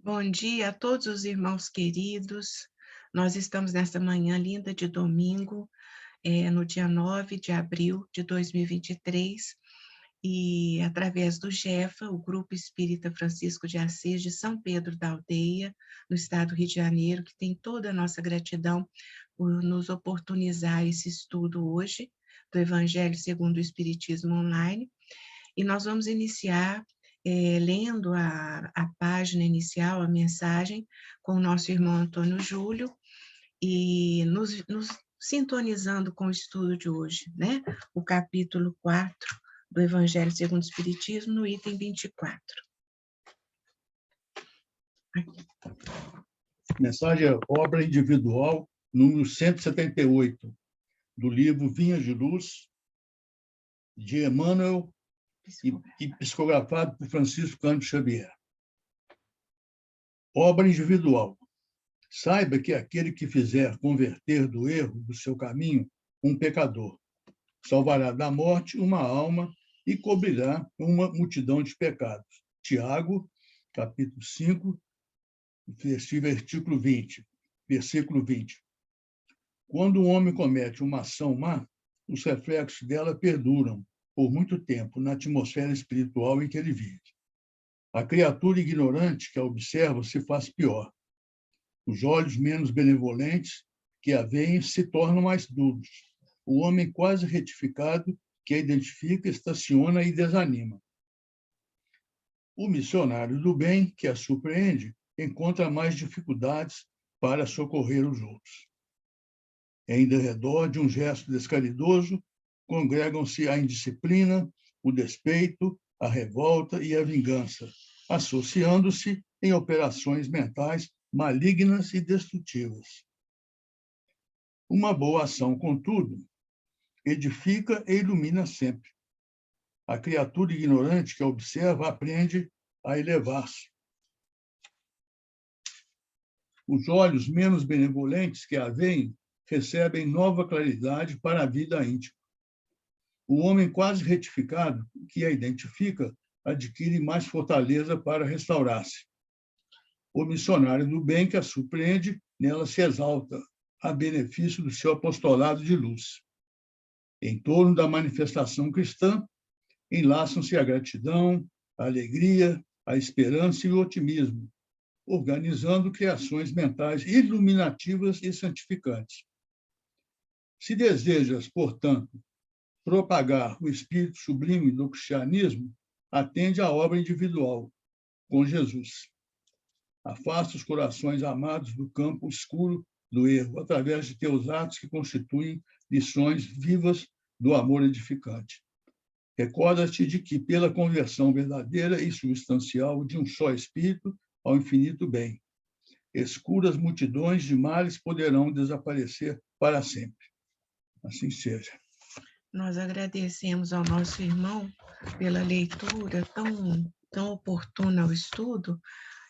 Bom dia a todos os irmãos queridos. Nós estamos nesta manhã linda de domingo, no dia 9 de abril de 2023, e através do GEFA, o Grupo Espírita Francisco de Assis de São Pedro da Aldeia, no estado do Rio de Janeiro, que tem toda a nossa gratidão por nos oportunizar esse estudo hoje do Evangelho segundo o Espiritismo online. E nós vamos iniciar lendo a página inicial, a mensagem, com o nosso irmão Antônio Júlio, e nos sintonizando com o estudo de hoje, né? O capítulo 4 do Evangelho segundo o Espiritismo, no item 24. Mensagem é Obra Individual, número 178, do livro Vinhas de Luz, de Emmanuel, e psicografado por Francisco Cândido Xavier. Obra individual. Saiba que aquele que fizer converter do erro do seu caminho um pecador, salvará da morte uma alma e cobrirá uma multidão de pecados. Tiago, capítulo 5, versículo 20. Quando um homem comete uma ação má, os reflexos dela perduram por muito tempo na atmosfera espiritual em que ele vive. A criatura ignorante que a observa se faz pior. Os olhos menos benevolentes que a veem se tornam mais duros. O homem quase retificado que a identifica estaciona e desanima. O missionário do bem que a surpreende encontra mais dificuldades para socorrer os outros. Em derredor de um gesto descaridoso, congregam-se a indisciplina, o despeito, a revolta e a vingança, associando-se em operações mentais malignas e destrutivas. Uma boa ação, contudo, edifica e ilumina sempre. A criatura ignorante que a observa aprende a elevar-se. Os olhos menos benevolentes que a veem recebem nova claridade para a vida íntima. O homem quase retificado que a identifica adquire mais fortaleza para restaurar-se. O missionário do bem que a surpreende, nela se exalta, a benefício do seu apostolado de luz. Em torno da manifestação cristã, enlaçam-se a gratidão, a alegria, a esperança e o otimismo, organizando criações mentais iluminativas e santificantes. Se desejas, portanto, propagar o espírito sublime do cristianismo, atende à obra individual, com Jesus. Afasta os corações amados do campo escuro do erro, através de teus atos que constituem lições vivas do amor edificante. Recorda-te de que, pela conversão verdadeira e substancial de um só Espírito ao infinito bem, escuras multidões de males poderão desaparecer para sempre. Assim seja. Nós agradecemos ao nosso irmão pela leitura tão oportuna ao estudo,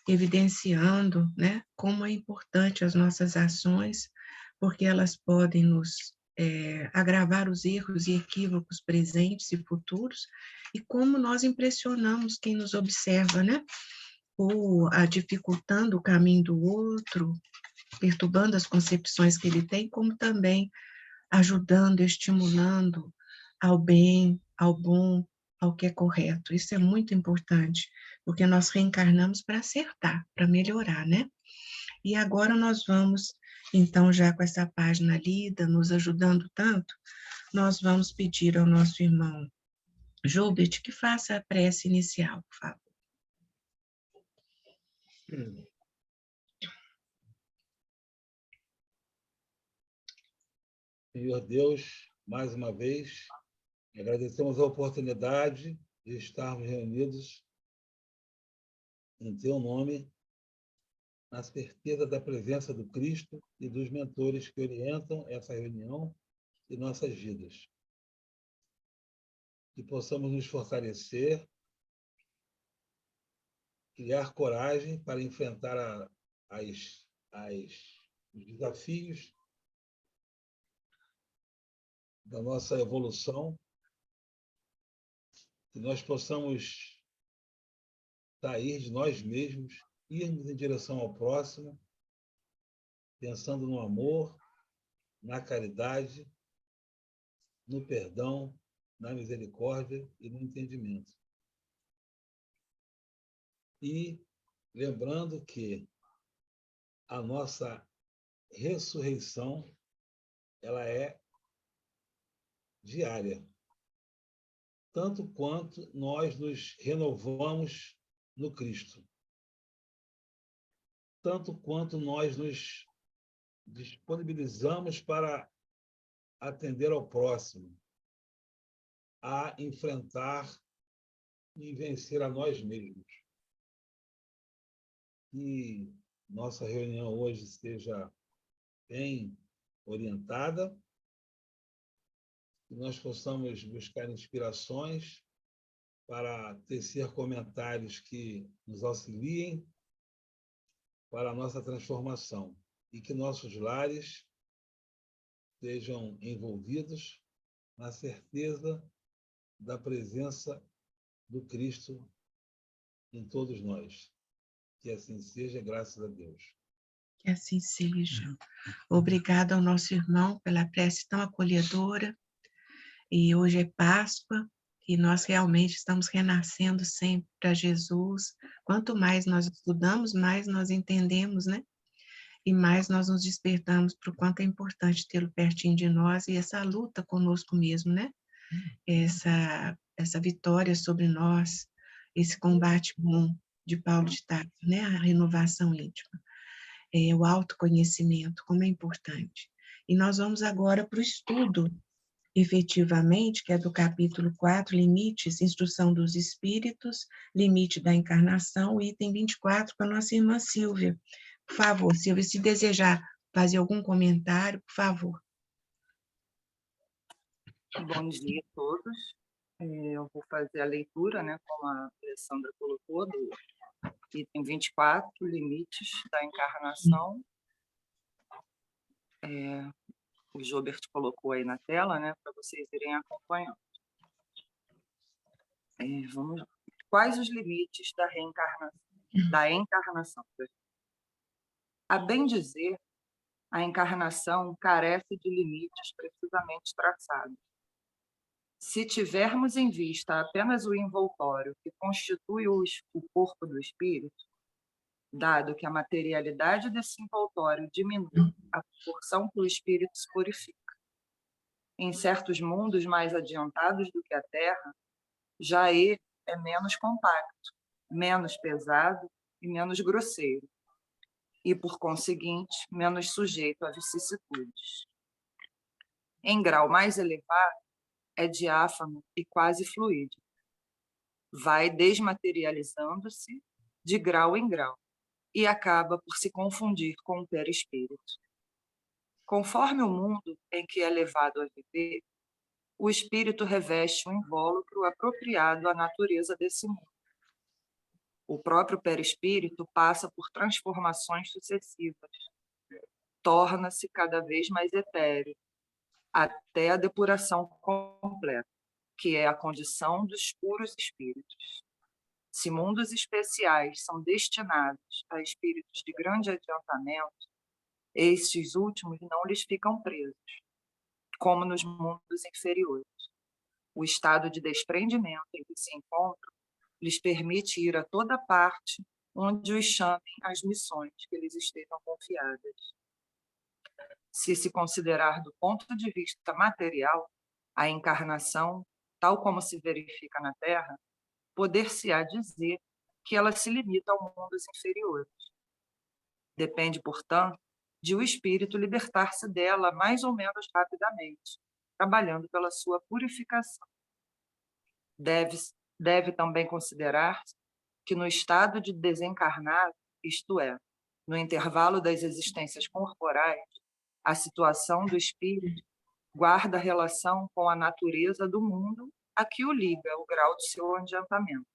evidenciando, né, como é importante as nossas ações, porque elas podem nos agravar os erros e equívocos presentes e futuros, e como nós impressionamos quem nos observa, né, ou dificultando o caminho do outro, perturbando as concepções que ele tem, como também ajudando, estimulando ao bem, ao bom, ao que é correto. Isso é muito importante, porque nós reencarnamos para acertar, para melhorar, né? E agora nós vamos, então, já com essa página lida, nos ajudando tanto, nós vamos pedir ao nosso irmão Joubert que faça a prece inicial, por favor. Senhor Deus, mais uma vez, agradecemos a oportunidade de estarmos reunidos em Teu nome, na certeza da presença do Cristo e dos mentores que orientam essa reunião e nossas vidas. Que possamos nos fortalecer, criar coragem para enfrentar os desafios da nossa evolução, que nós possamos sair de nós mesmos irmos em direção ao próximo, pensando no amor, na caridade, no perdão, na misericórdia e no entendimento. E lembrando que a nossa ressurreição ela é diária, tanto quanto nós nos renovamos no Cristo, tanto quanto nós nos disponibilizamos para atender ao próximo, a enfrentar e vencer a nós mesmos. Que nossa reunião hoje seja bem orientada, que nós possamos buscar inspirações para tecer comentários que nos auxiliem para a nossa transformação e que nossos lares sejam envolvidos na certeza da presença do Cristo em todos nós. Que assim seja, graças a Deus. Que assim seja. Obrigado ao nosso irmão pela prece tão acolhedora. E hoje é Páscoa e nós realmente estamos renascendo sempre para Jesus. Quanto mais nós estudamos, mais nós entendemos, né? E mais nós nos despertamos para o quanto é importante tê-lo pertinho de nós e essa luta conosco mesmo, né? Essa vitória sobre nós, esse combate bom de Paulo de Tarso, né? A renovação íntima, o autoconhecimento, como é importante. E nós vamos agora para o estudo, efetivamente, que é do capítulo 4, Limites, Instrução dos Espíritos, Limite da Encarnação, item 24, com a nossa irmã Silvia. Por favor, Silvia, se desejar fazer algum comentário, por favor. Bom dia a todos. Eu vou fazer a leitura, né, como a Alessandra colocou, do item 24, Limites da Encarnação. O Jobert colocou aí na tela, né, para vocês irem acompanhando. Vamos lá. Quais os limites da encarnação? A bem dizer, a encarnação carece de limites precisamente traçados. Se tivermos em vista apenas o envoltório que constitui o corpo do espírito, dado que a materialidade desse envoltório diminui a proporção que o espírito se purifica. Em certos mundos mais adiantados do que a Terra, já ele é menos compacto, menos pesado e menos grosseiro, e, por conseguinte, menos sujeito a vicissitudes. Em grau mais elevado, é diáfano e quase fluídico. Vai desmaterializando-se de grau em grau e acaba por se confundir com o perispírito. Conforme o mundo em que é levado a viver, o espírito reveste um invólucro apropriado à natureza desse mundo. O próprio perispírito passa por transformações sucessivas. Torna-se cada vez mais etéreo, até a depuração completa, que é a condição dos puros espíritos. Se mundos especiais são destinados a espíritos de grande adiantamento, estes últimos não lhes ficam presos, como nos mundos inferiores. O estado de desprendimento em que se encontram lhes permite ir a toda parte onde os chamem as missões que lhes estejam confiadas. Se considerar do ponto de vista material, a encarnação, tal como se verifica na Terra, poder-se-á dizer que ela se limita a mundos inferiores. Depende, portanto, de o espírito libertar-se dela mais ou menos rapidamente, trabalhando pela sua purificação. Deve também considerar-se que no estado de desencarnado, isto é, no intervalo das existências corporais, a situação do espírito guarda relação com a natureza do mundo a que o liga o grau de seu adiantamento.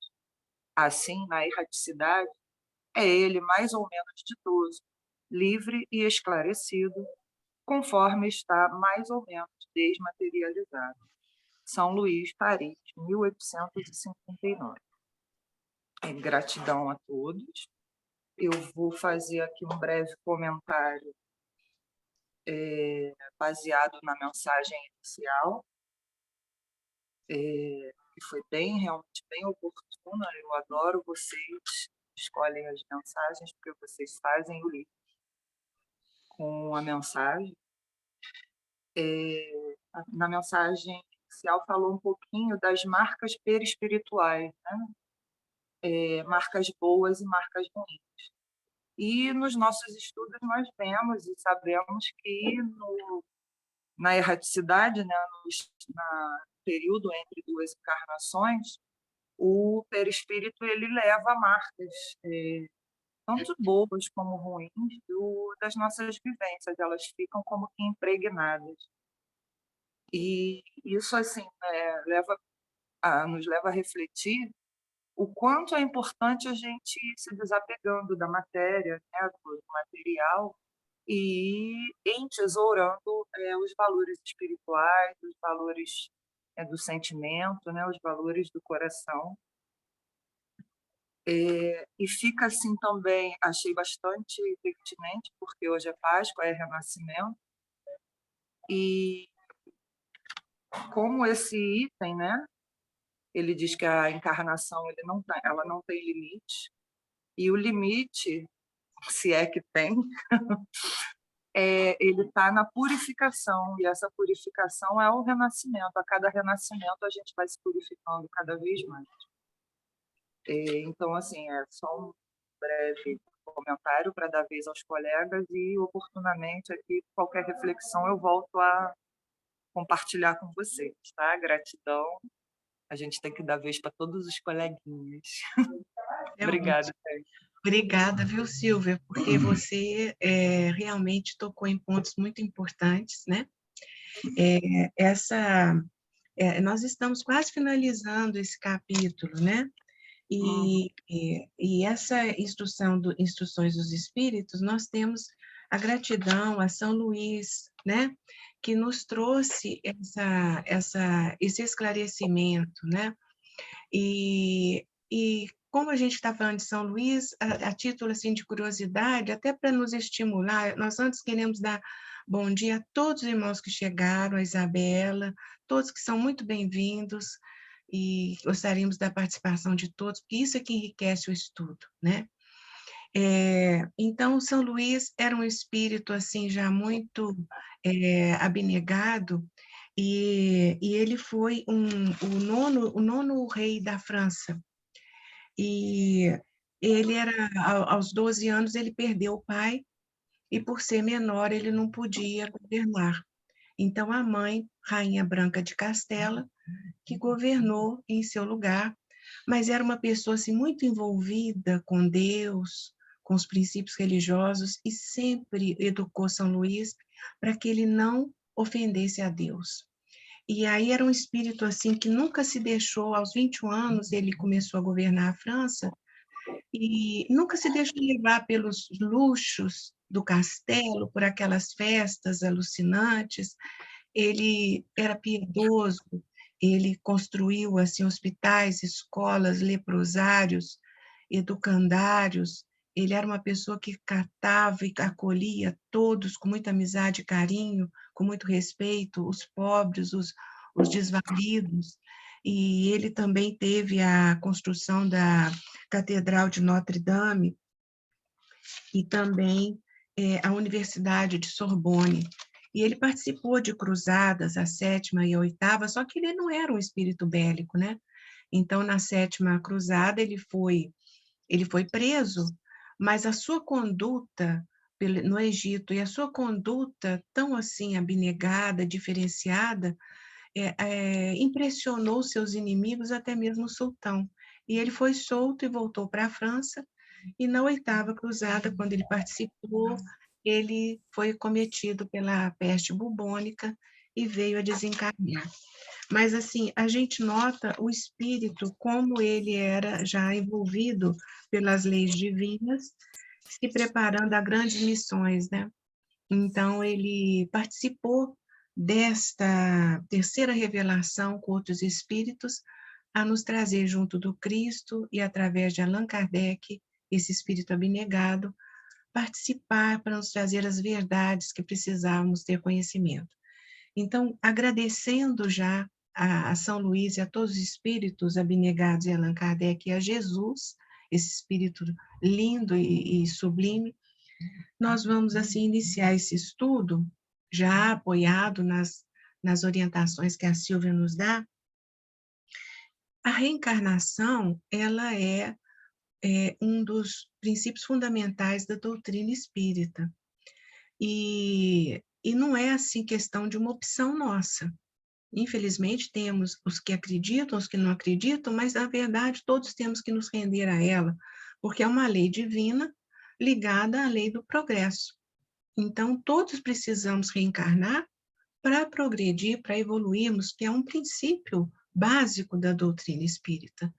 Assim, na erraticidade, é ele mais ou menos ditoso, livre e esclarecido, conforme está mais ou menos desmaterializado. São Luís, Paris, 1859. Gratidão a todos. eu vou fazer aqui um breve comentário baseado na mensagem inicial, que foi realmente bem oportuna. Eu adoro vocês, escolhem as mensagens, porque vocês fazem o link com a mensagem. Na mensagem inicial falou um pouquinho das marcas perispirituais, né? Marcas boas e marcas ruins. E nos nossos estudos nós vemos e sabemos que na erraticidade, né, no período entre duas encarnações, o perispírito ele leva marcas, tanto boas como ruins, das nossas vivências. Elas ficam como que impregnadas. E isso assim, nos leva a refletir o quanto é importante a gente ir se desapegando da matéria, né, do material, e entesourando os valores espirituais, os valores do sentimento, né, os valores do coração. E fica assim também, achei bastante pertinente, porque hoje é Páscoa, é Renascimento, e como esse item, né, ele diz que a encarnação ela não tem limite, e o limite, se é que tem, ele está na purificação, e essa purificação é o renascimento. A cada renascimento a gente vai se purificando cada vez mais. Então, assim, é só um breve comentário para dar vez aos colegas, e oportunamente aqui, qualquer reflexão eu volto a compartilhar com vocês, tá? Gratidão. A gente tem que dar vez para todos os coleguinhas. Obrigada. Obrigada, viu, Silvia, porque você realmente tocou em pontos muito importantes, né? Nós estamos quase finalizando esse capítulo, né? E essa Instruções dos Espíritos, nós temos a gratidão a São Luís, né? Que nos trouxe esse esclarecimento, né? E como a gente está falando de São Luís, a título assim, de curiosidade, até para nos estimular, nós antes queremos dar bom dia a todos os irmãos que chegaram, a Isabela, todos que são muito bem-vindos, e gostaríamos da participação de todos, porque isso é que enriquece o estudo, né? Então, São Luís era um espírito assim já muito abnegado, e ele foi o nono rei da França. E ele aos 12 anos, ele perdeu o pai, e por ser menor, ele não podia governar. Então, a mãe, Rainha Branca de Castela, que governou em seu lugar, mas era uma pessoa assim, muito envolvida com Deus, com os princípios religiosos, e sempre educou São Luís para que ele não ofendesse a Deus. E aí era um espírito assim que nunca se deixou, aos 21 anos ele começou a governar a França, e nunca se deixou levar pelos luxos do castelo, por aquelas festas alucinantes. Ele era piedoso, ele construiu assim hospitais, escolas, leprosários, educandários. Ele era uma pessoa que catava e acolhia todos com muita amizade e carinho, com muito respeito, os pobres, os desvalidos. E ele também teve a construção da Catedral de Notre-Dame e também a Universidade de Sorbonne. E ele participou de cruzadas, a 7ª e a 8ª, só que ele não era um espírito bélico, né? Então, na 7ª cruzada, ele foi preso, mas a sua conduta no Egito e a sua conduta tão assim abnegada, diferenciada, impressionou seus inimigos, até mesmo o sultão. E ele foi solto e voltou para a França, e na 8ª cruzada, quando ele participou, ele foi cometido pela peste bubônica e veio a desencarnar. Mas, assim, a gente nota o espírito, como ele era já envolvido pelas leis divinas, se preparando a grandes missões, né? Então, ele participou desta terceira revelação com outros espíritos, a nos trazer junto do Cristo e através de Allan Kardec esse espírito abnegado participar para nos trazer as verdades que precisávamos ter conhecimento. Então, agradecendo já a São Luís e a todos os espíritos abnegados e Allan Kardec e a Jesus, esse espírito lindo e sublime, nós vamos, assim, iniciar esse estudo, já apoiado nas orientações que a Silvia nos dá. A reencarnação, ela é um dos princípios fundamentais da doutrina espírita. E não é, assim, questão de uma opção nossa. Infelizmente, temos os que acreditam, os que não acreditam, mas, na verdade, todos temos que nos render a ela, porque é uma lei divina ligada à lei do progresso. Então, todos precisamos reencarnar para progredir, para evoluirmos, que é um princípio básico da doutrina espírita.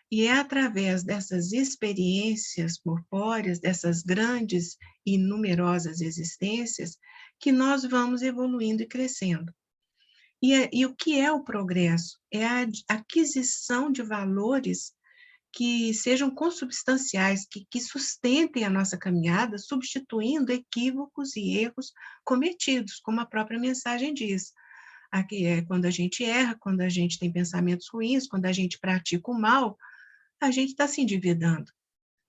E é através dessas experiências corpóreas, dessas grandes e numerosas existências, que nós vamos evoluindo e crescendo. E o que é o progresso? É a aquisição de valores que sejam consubstanciais, que sustentem a nossa caminhada, substituindo equívocos e erros cometidos, como a própria mensagem diz. Aqui é quando a gente erra, quando a gente tem pensamentos ruins, quando a gente pratica o mal, a gente está se endividando.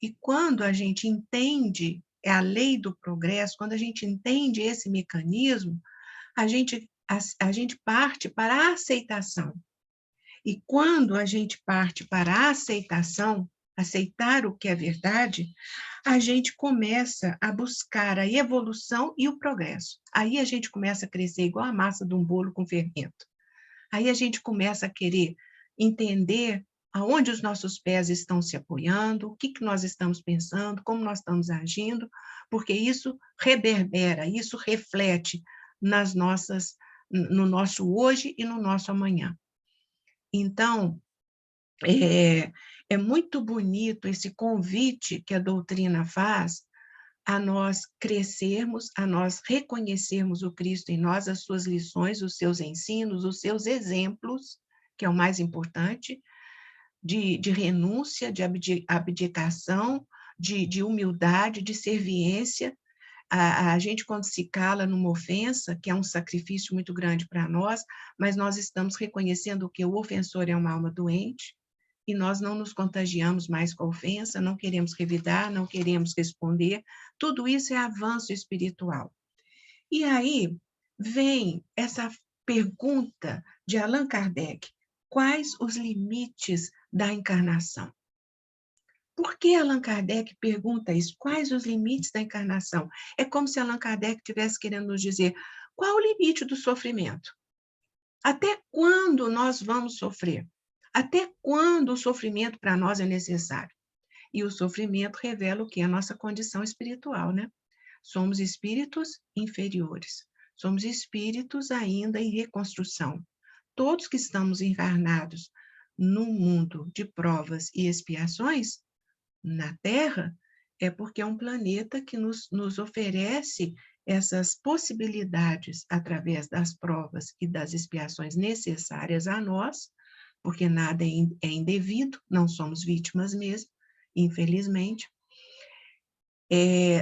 E quando a gente entende a lei do progresso, quando a gente entende esse mecanismo, a gente parte para a aceitação. E quando a gente parte para a aceitação, aceitar o que é verdade, a gente começa a buscar a evolução e o progresso. Aí a gente começa a crescer igual a massa de um bolo com fermento. Aí a gente começa a querer entender aonde os nossos pés estão se apoiando, o que nós estamos pensando, como nós estamos agindo, porque isso reverbera, isso reflete no nosso hoje e no nosso amanhã. Então, é muito bonito esse convite que a doutrina faz a nós crescermos, a nós reconhecermos o Cristo em nós, as suas lições, os seus ensinos, os seus exemplos, que é o mais importante, de renúncia, de abdicação, de humildade, de serviência. A gente, quando se cala numa ofensa, que é um sacrifício muito grande para nós, mas nós estamos reconhecendo que o ofensor é uma alma doente, e nós não nos contagiamos mais com a ofensa, não queremos revidar, não queremos responder, tudo isso é avanço espiritual. E aí vem essa pergunta de Allan Kardec: quais os limites da encarnação? Por que Allan Kardec pergunta isso? Quais os limites da encarnação? É como se Allan Kardec estivesse querendo nos dizer: qual o limite do sofrimento? Até quando nós vamos sofrer? Até quando o sofrimento para nós é necessário? E o sofrimento revela o que é a nossa condição espiritual, né? Somos espíritos inferiores. Somos espíritos ainda em reconstrução. Todos que estamos encarnados num mundo de provas e expiações, na Terra, é porque é um planeta que nos oferece essas possibilidades através das provas e das expiações necessárias a nós, porque nada é indevido, não somos vítimas mesmo, infelizmente.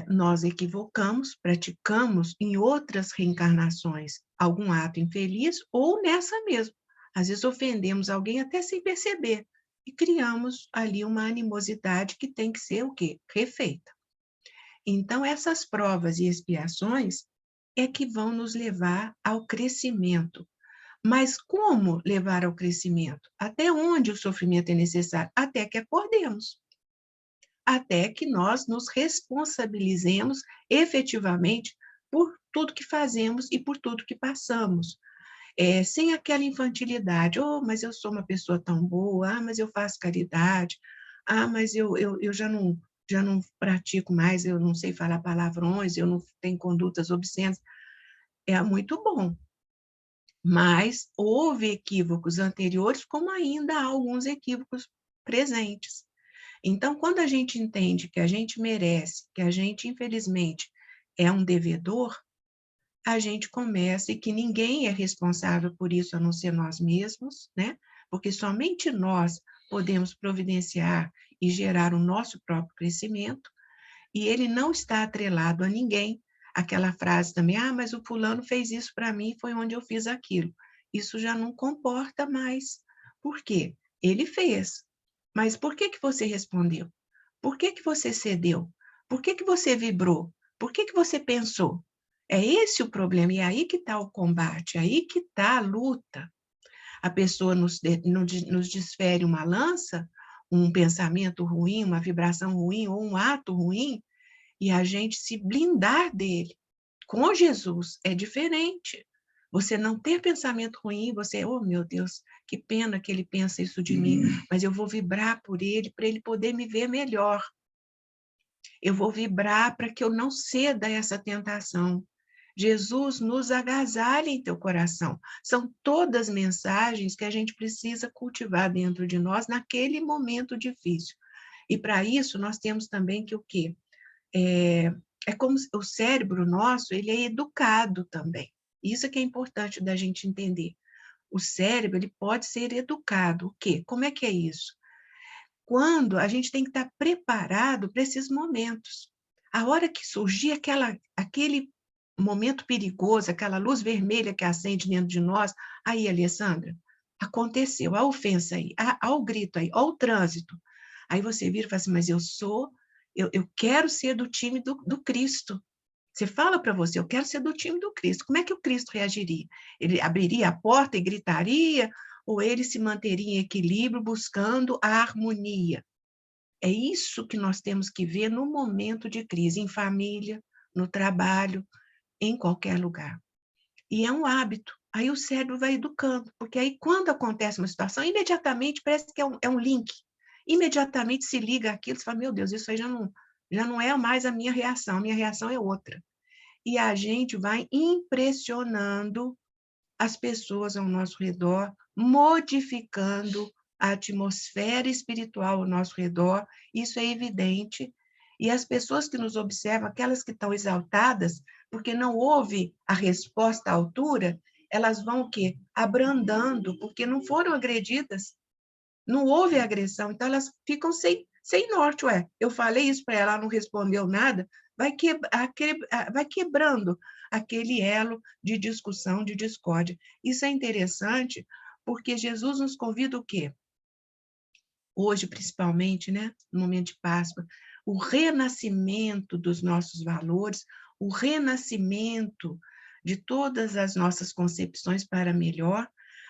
Nós equivocamos, praticamos em outras reencarnações algum ato infeliz ou nessa mesmo. Às vezes ofendemos alguém até sem perceber e criamos ali uma animosidade que tem que ser o quê? Refeita. Então, essas provas e expiações é que vão nos levar ao crescimento. Mas como levar ao crescimento? Até onde o sofrimento é necessário? Até que acordemos. Até que nós nos responsabilizemos efetivamente por tudo que fazemos e por tudo que passamos. Sem aquela infantilidade: oh, mas eu sou uma pessoa tão boa, mas eu faço caridade, mas eu já não pratico mais, eu não sei falar palavrões, eu não tenho condutas obscenas. É muito bom, mas houve equívocos anteriores, como ainda há alguns equívocos presentes. Então, quando a gente entende que a gente merece, que a gente, infelizmente, é um devedor, a gente começa, e que ninguém é responsável por isso a não ser nós mesmos, né? Porque somente nós podemos providenciar e gerar o nosso próprio crescimento, e ele não está atrelado a ninguém. Aquela frase também, mas o fulano fez isso para mim, foi onde eu fiz aquilo. Isso já não comporta mais. Por quê? Ele fez. Mas por que você respondeu? Por que você cedeu? Por que você vibrou? Por que você pensou? É esse o problema, e é aí que está o combate, é aí que está a luta. A pessoa nos desfere uma lança, um pensamento ruim, uma vibração ruim ou um ato ruim, e a gente se blindar dele. Com Jesus é diferente. Você não ter pensamento ruim, você, oh meu Deus, que pena que ele pensa isso de mim, mas eu vou vibrar por ele, para ele poder me ver melhor. Eu vou vibrar para que eu não ceda a essa tentação. Jesus nos agasalha em teu coração. São todas mensagens que a gente precisa cultivar dentro de nós naquele momento difícil. E para isso nós temos também que o quê? É como o cérebro nosso, ele é educado também. Isso que é importante da gente entender. O cérebro, ele pode ser educado. O quê? Como é que é isso? Quando a gente tem que estar preparado para esses momentos. A hora que surgir aquele momento perigoso, aquela luz vermelha que acende dentro de nós, aí, Alessandra, aconteceu, a ofensa aí, o grito aí, o trânsito. Aí você vira e fala assim, mas eu quero ser do time do Cristo. Você fala para você, eu quero ser do time do Cristo. Como é que o Cristo reagiria? Ele abriria a porta e gritaria, ou ele se manteria em equilíbrio buscando a harmonia? É isso que nós temos que ver no momento de crise, em família, no trabalho, em qualquer lugar. E é um hábito. Aí o cérebro vai educando, porque aí quando acontece uma situação, imediatamente parece que é um link. Imediatamente se liga aquilo, você fala, meu Deus, isso aí já não é mais a minha reação é outra. E a gente vai impressionando as pessoas ao nosso redor, modificando a atmosfera espiritual ao nosso redor, isso é evidente. E as pessoas que nos observam, aquelas que estão exaltadas, porque não houve a resposta à altura, elas vão o quê? Abrandando, porque não foram agredidas. Não houve agressão, então elas ficam sem norte. Eu falei isso para ela, ela não respondeu nada, vai quebrando aquele elo de discussão, de discórdia. Isso é interessante, porque Jesus nos convida o quê? Hoje, principalmente, né, no momento de Páscoa, o renascimento dos nossos valores, o renascimento de todas as nossas concepções para melhor,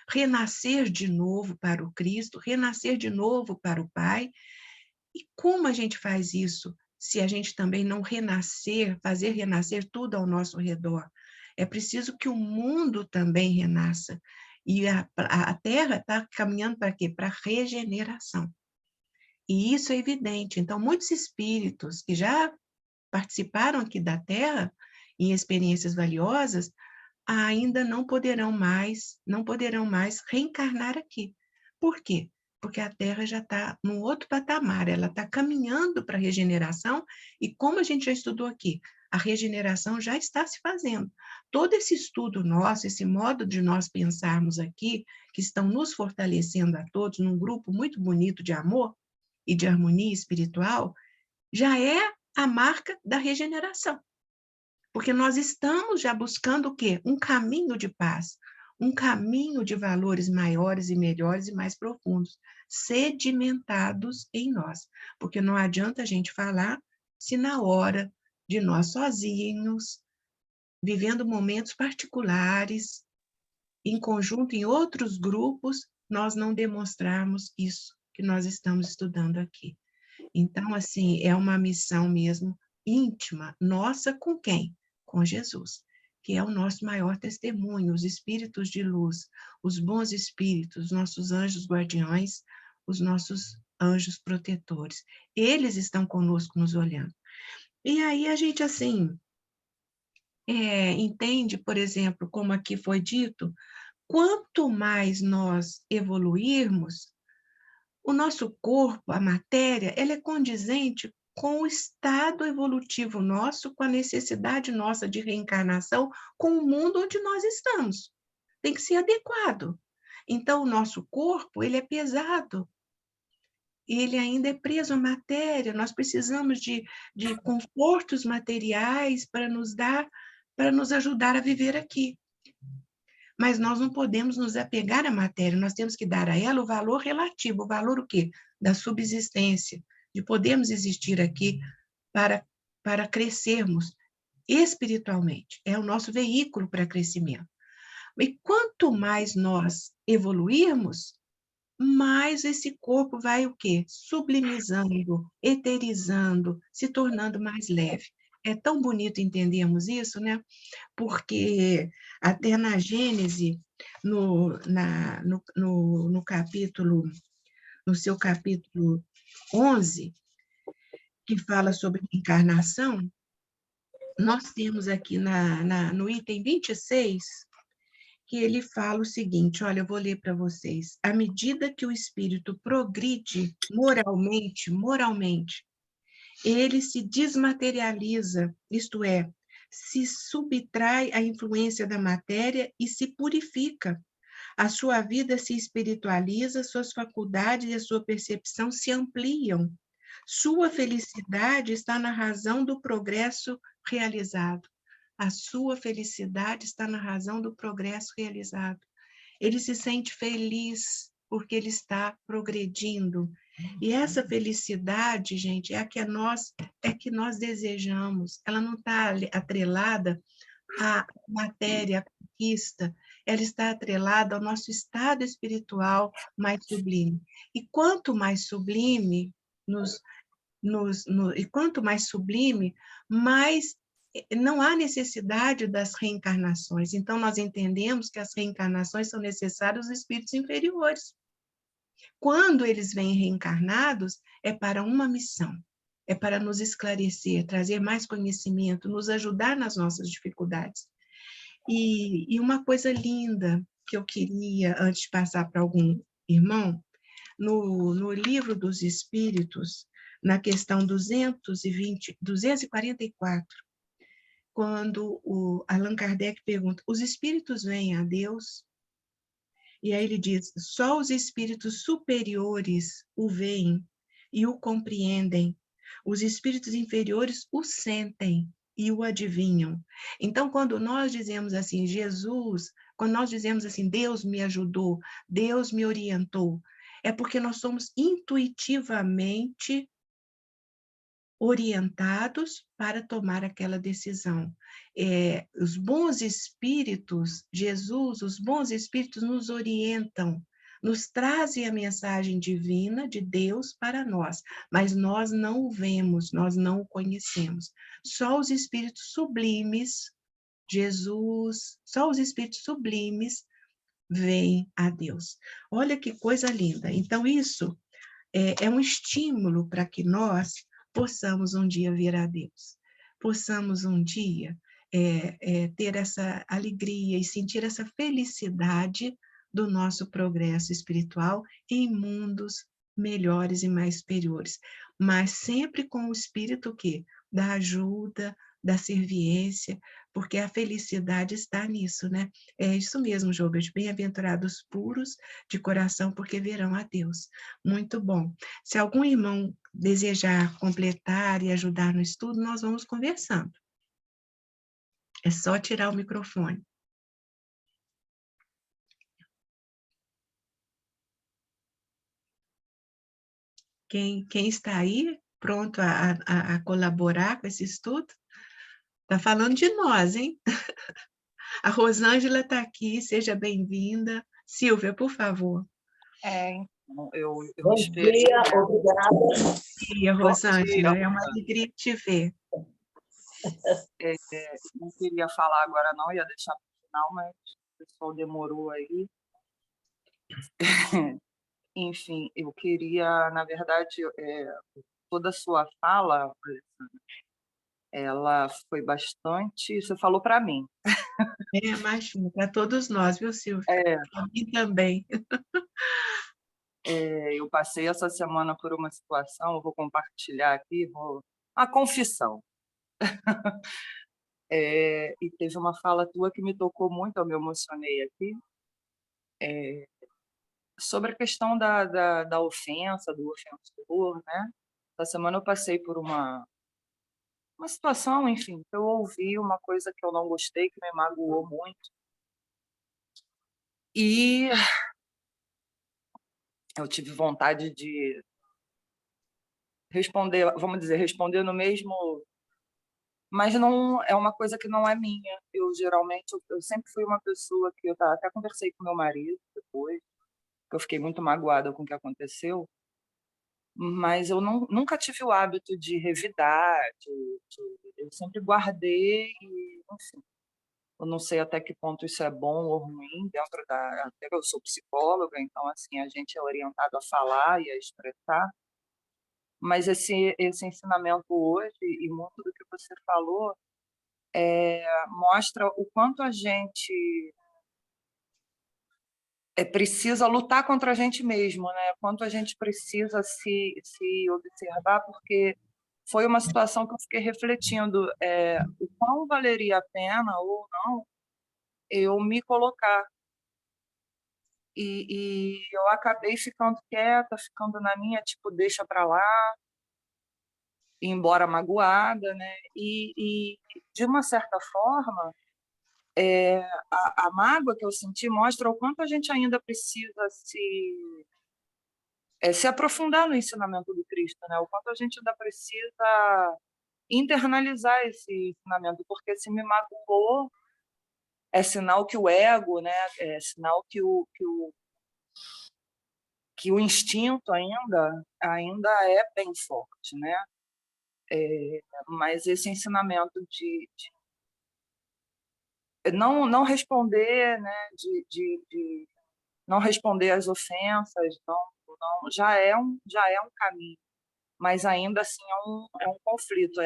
renascer de novo para o Cristo, renascer de novo para o Pai. E como a gente faz isso se a gente também não renascer, fazer renascer tudo ao nosso redor? É preciso que o mundo também renasça. E a Terra está caminhando para quê? Para a regeneração. E isso é evidente. Então, muitos espíritos que já participaram aqui da Terra em experiências valiosas, ainda não poderão mais reencarnar aqui. Por quê? Porque a Terra já está num outro patamar, ela está caminhando para a regeneração, e como a gente já estudou aqui, a regeneração já está se fazendo. Todo esse estudo nosso, esse modo de nós pensarmos aqui, que estão nos fortalecendo a todos num grupo muito bonito de amor e de harmonia espiritual, já é a marca da regeneração. Porque nós estamos já buscando o quê? Um caminho de paz, um caminho de valores maiores e melhores e mais profundos, sedimentados em nós. Porque não adianta a gente falar se na hora de nós sozinhos, vivendo momentos particulares, em conjunto em outros grupos, nós não demonstrarmos isso que nós estamos estudando aqui. Então, assim, é uma missão mesmo íntima, nossa com quem? Com Jesus, que é o nosso maior testemunho, os espíritos de luz, os bons espíritos, nossos anjos guardiões, os nossos anjos protetores. Eles estão conosco nos olhando. E aí a gente, assim, entende, por exemplo, como aqui foi dito, quanto mais nós evoluirmos, o nosso corpo, a matéria, ela é condizente com o estado evolutivo nosso, com a necessidade nossa de reencarnação, com o mundo onde nós estamos. Tem que ser adequado. Então, o nosso corpo, ele é pesado. ele ainda é preso à matéria, nós precisamos de confortos materiais para nos ajudar a viver aqui. Mas nós não podemos nos apegar à matéria, nós temos que dar a ela o valor relativo, o valor o quê? Da subsistência, de podermos existir aqui para crescermos espiritualmente. É o nosso veículo para crescimento. E quanto mais nós evoluirmos, mais esse corpo vai o quê? Sublimizando, eterizando, se tornando mais leve. É tão bonito entendermos isso, né? Porque até na Gênese, no capítulo, no seu capítulo 11, que fala sobre encarnação, nós temos aqui no item 26, que ele fala o seguinte, olha, eu vou ler para vocês. À medida que o espírito progride moralmente, ele se desmaterializa, isto é, se subtrai à influência da matéria e se purifica. A sua vida se espiritualiza, suas faculdades e a sua percepção se ampliam. Sua felicidade está na razão do progresso realizado. A sua felicidade está na razão do progresso realizado. Ele se sente feliz porque ele está progredindo. E essa felicidade, gente, é que nós desejamos. Ela não está atrelada à matéria, à conquista. Ela está atrelada ao nosso estado espiritual mais sublime. E quanto mais sublime e quanto mais sublime, mais não há necessidade das reencarnações. Então, nós entendemos que as reencarnações são necessárias aos espíritos inferiores. Quando eles vêm reencarnados, é para uma missão, é para nos esclarecer, trazer mais conhecimento, nos ajudar nas nossas dificuldades. E uma coisa linda que eu queria, antes de passar para algum irmão, no Livro dos Espíritos, na questão 244, quando o Allan Kardec pergunta, os espíritos vêm a Deus? E aí ele diz, só os espíritos superiores o veem e o compreendem. Os espíritos inferiores o sentem e o adivinham. Então, quando nós dizemos assim, quando nós dizemos assim, Deus me ajudou, Deus me orientou, é porque nós somos intuitivamente orientados para tomar aquela decisão. Os bons espíritos, Jesus, os bons espíritos nos orientam, nos trazem a mensagem divina de Deus para nós, mas nós não o vemos, nós não o conhecemos. Só os espíritos sublimes, Jesus, só os espíritos sublimes veem a Deus. Olha que coisa linda. Então, isso é um estímulo para que nós possamos um dia vir a Deus, possamos um dia ter essa alegria e sentir essa felicidade do nosso progresso espiritual em mundos melhores e mais superiores, mas sempre com o espírito da ajuda, da serviência, porque a felicidade está nisso, né? É isso mesmo, Jobert, bem-aventurados puros de coração, porque verão a Deus. Muito bom. Se algum irmão desejar completar e ajudar no estudo, nós vamos conversando. É só tirar o microfone. Quem está aí, pronto a colaborar com esse estudo? Está falando de nós, hein? A Rosângela está aqui, seja bem-vinda. Silvia, por favor. Então, eu Bom espero. dia, obrigada. Bom dia, Rosângela. Dia. É uma alegria te ver. Não queria falar agora não, ia deixar para o final, mas o pessoal demorou aí. Enfim, eu queria, na verdade, toda a sua fala, Alessandra, ela foi bastante... Você falou para mim. Imagina, para todos nós, viu, Silvia? Para mim também. Eu passei essa semana por uma situação, eu vou compartilhar aqui, uma confissão. E teve uma fala tua que me tocou muito, eu me emocionei aqui. sobre a questão da ofensa, do ofensor, né? Essa semana eu passei por uma situação, enfim, que eu ouvi uma coisa que eu não gostei, que me magoou muito. E eu tive vontade de responder, vamos dizer, responder no mesmo, mas não é uma coisa que não é minha. Eu geralmente, eu sempre fui uma pessoa que até conversei com meu marido depois, que eu fiquei muito magoada com o que aconteceu, mas eu nunca tive o hábito de revidar, eu sempre guardei, e, enfim, eu não sei até que ponto isso é bom ou ruim dentro até que eu sou psicóloga, então assim a gente é orientado a falar e a expressar, mas esse ensinamento hoje e muito do que você falou mostra o quanto a gente precisa lutar contra a gente mesmo, né? Quanto a gente precisa se observar, porque foi uma situação que eu fiquei refletindo, o quão valeria a pena ou não eu me colocar. E eu acabei ficando quieta, ficando na minha, tipo, deixa para lá, embora magoada, né? E de uma certa forma, a mágoa que eu senti mostra o quanto a gente ainda precisa se aprofundar no ensinamento do Cristo, né? O quanto a gente ainda precisa internalizar esse ensinamento, porque se me magoou, é sinal que o ego, né? É sinal que o instinto ainda é bem forte, né? Mas esse ensinamento de não responder, né? De não responder às ofensas, não já é um caminho, mas ainda assim é um conflito.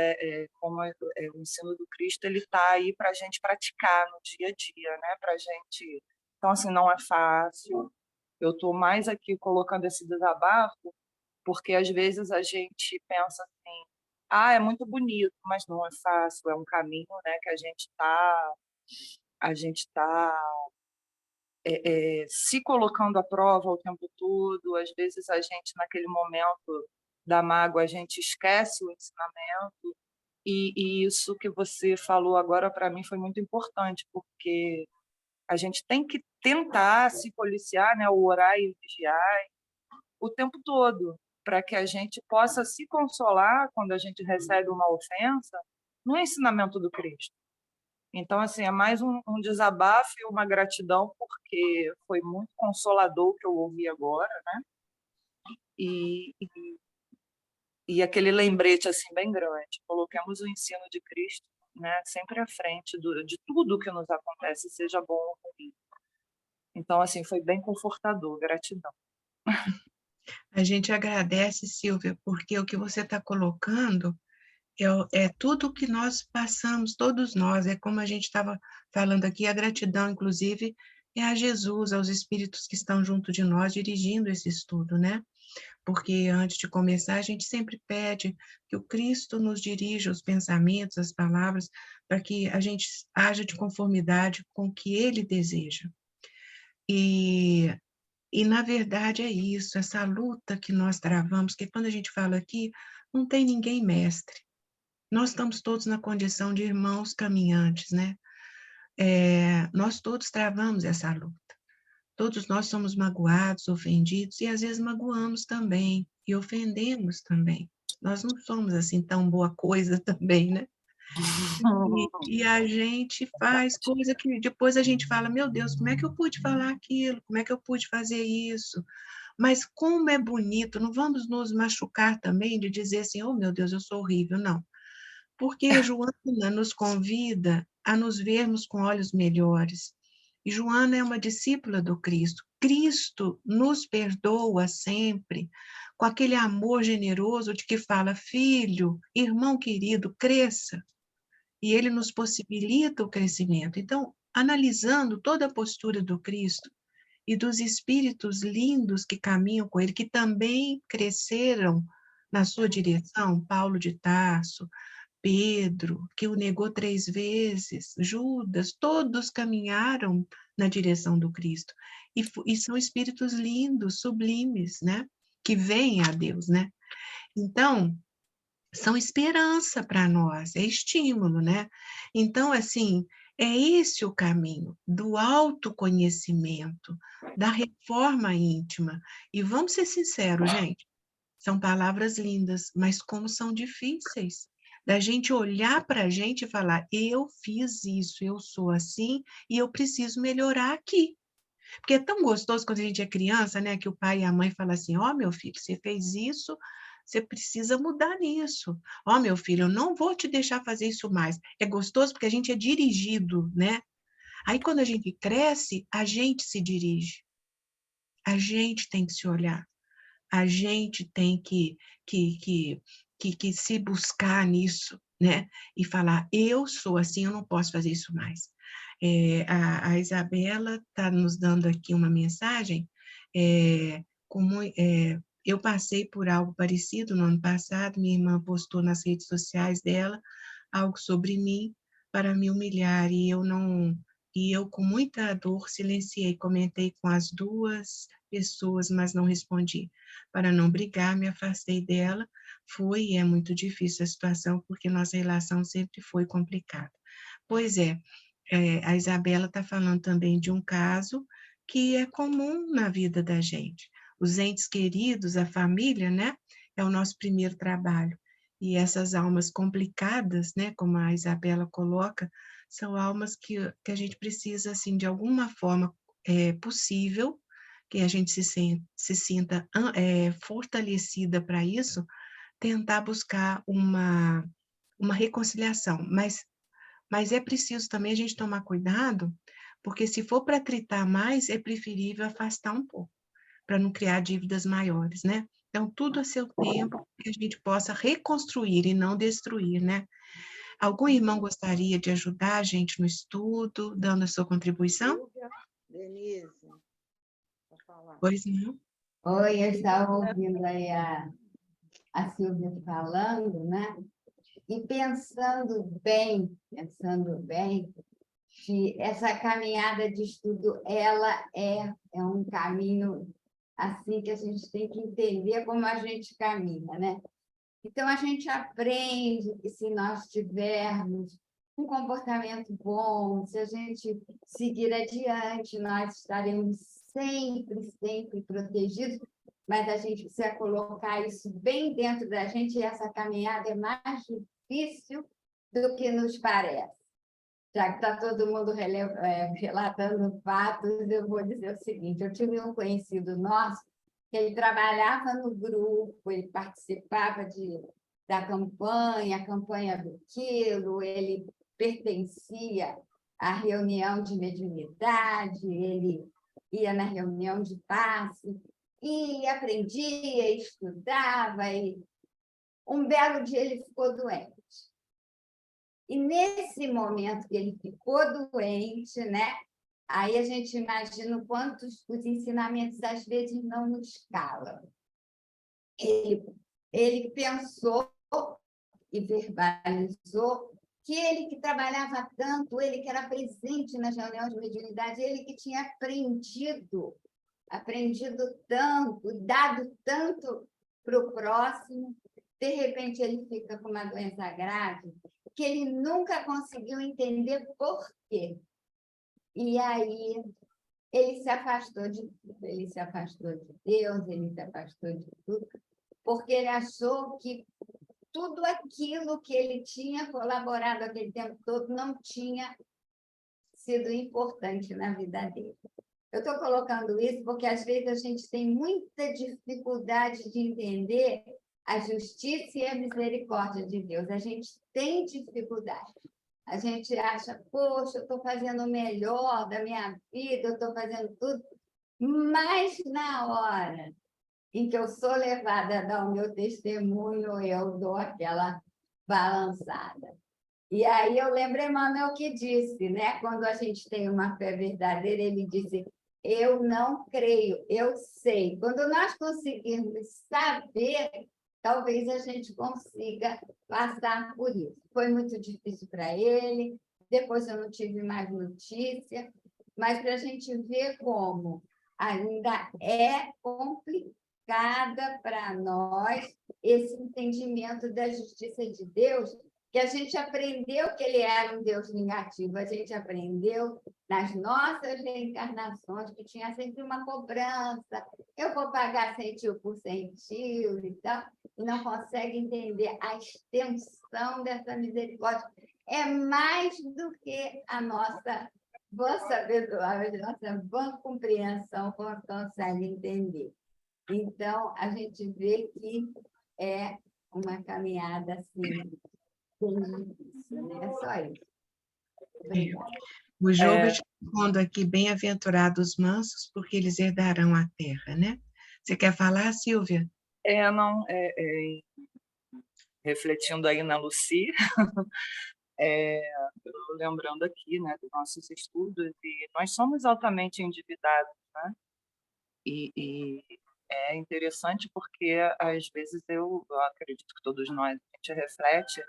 Como o ensino do Cristo, ele está aí para a gente praticar no dia a dia, né? Para gente, então assim não é fácil. Eu estou mais aqui colocando esse desabafo porque às vezes a gente pensa assim, é muito bonito, mas não é fácil, é um caminho, né, que a gente tá se colocando à prova o tempo todo. Às vezes a gente naquele momento da mágoa a gente esquece o ensinamento e isso que você falou agora para mim foi muito importante, porque a gente tem que tentar se policiar, né, orar e vigiar o tempo todo, para que a gente possa se consolar quando a gente recebe uma ofensa no ensinamento do Cristo. Então, assim, é mais um desabafo e uma gratidão, porque foi muito consolador o que eu ouvi agora, né? E aquele lembrete, assim, bem grande. Coloquemos o ensino de Cristo, né, sempre à frente de tudo que nos acontece, seja bom ou ruim. Então, assim, foi bem confortador. Gratidão. A gente agradece, Silvia, porque o que você está colocando é tudo o que nós passamos, todos nós, é como a gente estava falando aqui, a gratidão, inclusive, é a Jesus, aos espíritos que estão junto de nós, dirigindo esse estudo, né? Porque antes de começar, a gente sempre pede que o Cristo nos dirija os pensamentos, as palavras, para que a gente haja de conformidade com o que Ele deseja. E na verdade, é isso, essa luta que nós travamos, que quando a gente fala aqui, não tem ninguém mestre. Nós estamos todos na condição de irmãos caminhantes, né? Nós todos travamos essa luta. Todos nós somos magoados, ofendidos, e às vezes magoamos também, e ofendemos também. Nós não somos assim tão boa coisa também, né? E a gente faz coisa que depois a gente fala, meu Deus, como é que eu pude falar aquilo? Como é que eu pude fazer isso? Mas como é bonito, não vamos nos machucar também de dizer assim, oh meu Deus, eu sou horrível, não. Porque Joana nos convida a nos vermos com olhos melhores. E Joana é uma discípula do Cristo. Cristo nos perdoa sempre, com aquele amor generoso de que fala, filho, irmão querido, cresça. E ele nos possibilita o crescimento. Então, analisando toda a postura do Cristo e dos espíritos lindos que caminham com ele, que também cresceram na sua direção, Paulo de Tarso, Pedro, que o negou 3 vezes, Judas, todos caminharam na direção do Cristo. E são espíritos lindos, sublimes, né? Que veem a Deus, né? Então, são esperança para nós, é estímulo, né? Então, assim, é esse o caminho do autoconhecimento, da reforma íntima. E vamos ser sinceros, gente, são palavras lindas, mas como são difíceis. Da gente olhar para a gente e falar, eu fiz isso, eu sou assim, e eu preciso melhorar aqui. Porque é tão gostoso quando a gente é criança, né? Que o pai e a mãe falam assim, ó, meu filho, você fez isso, você precisa mudar nisso. Ó, meu filho, eu não vou te deixar fazer isso mais. É gostoso porque a gente é dirigido, né? Aí, quando a gente cresce, a gente se dirige. A gente tem que se olhar. A gente tem que se buscar nisso, né? E falar, eu sou assim, eu não posso fazer isso mais. A Isabela está nos dando aqui uma mensagem, eu passei por algo parecido no ano passado, minha irmã postou nas redes sociais dela algo sobre mim para me humilhar, e eu com muita dor silenciei, comentei com as 2 pessoas, mas não respondi. Para não brigar, me afastei dela, foi e é muito difícil a situação, porque nossa relação sempre foi complicada. Pois é, a Isabela está falando também de um caso que é comum na vida da gente. Os entes queridos, a família, né, é o nosso primeiro trabalho. E essas almas complicadas, né, como a Isabela coloca, são almas que a gente precisa, assim, de alguma forma possível, que a gente se sinta fortalecida para isso, tentar buscar uma reconciliação. Mas é preciso também a gente tomar cuidado, porque se for para tritar mais, é preferível afastar um pouco, para não criar dívidas maiores, né? Então, tudo a seu tempo, que a gente possa reconstruir e não destruir, né? Algum irmão gostaria de ajudar a gente no estudo, dando a sua contribuição? Denise, vou falar. Pois não. Oi, eu estava ouvindo aí a Silvia falando, né? E pensando bem, que essa caminhada de estudo, ela é um caminho assim que a gente tem que entender como a gente caminha, né? Então, a gente aprende que se nós tivermos um comportamento bom, se a gente seguir adiante, nós estaremos sempre protegidos, mas a gente precisa colocar isso bem dentro da gente, e essa caminhada é mais difícil do que nos parece. Já que está todo mundo relatando fatos, eu vou dizer o seguinte, eu tive um conhecido nosso, que ele trabalhava no grupo, ele participava da campanha, a campanha do quilo, ele pertencia à reunião de mediunidade, ele ia na reunião de passe, e aprendia, estudava, e um belo dia ele ficou doente. E nesse momento que ele ficou doente, né? Aí a gente imagina o quanto os ensinamentos às vezes não nos calam. Ele pensou e verbalizou que ele que trabalhava tanto, ele que era presente nas reuniões de mediunidade, ele que tinha aprendido tanto, dado tanto para o próximo, de repente ele fica com uma doença grave, que ele nunca conseguiu entender por quê. E aí ele se afastou de tudo, ele se afastou de Deus, ele se afastou de tudo, porque ele achou que tudo aquilo que ele tinha colaborado aquele tempo todo não tinha sido importante na vida dele. Eu estou colocando isso porque, às vezes, a gente tem muita dificuldade de entender a justiça e a misericórdia de Deus. A gente tem dificuldade. A gente acha, poxa, eu estou fazendo o melhor da minha vida, eu estou fazendo tudo, mas na hora em que eu sou levada a dar o meu testemunho, eu dou aquela balançada. E aí eu lembro Emmanuel que disse, né? Quando a gente tem uma fé verdadeira, ele disse, eu não creio, eu sei. Quando nós conseguirmos saber, talvez a gente consiga passar por isso. Foi muito difícil para ele, depois eu não tive mais notícia, mas para a gente ver como ainda é complicada para nós esse entendimento da justiça de Deus, que a gente aprendeu que ele era um Deus vingativo, a gente aprendeu nas nossas reencarnações que tinha sempre uma cobrança, eu vou pagar centil por centil e tal, e não consegue entender a extensão dessa misericórdia. É mais do que a nossa boa sabedoria, a nossa boa compreensão consegue entender. Então, a gente vê que é uma caminhada assim, bem difícil, né? É só isso. Obrigada. O Job está pondo aqui, bem-aventurados os mansos, porque eles herdarão a terra, né? Você quer falar, Silvia? Não, refletindo aí na Lucy, lembrando aqui, né, dos nossos estudos, e nós somos altamente endividados, né? E é interessante porque, às vezes, eu acredito que todos nós, a gente reflete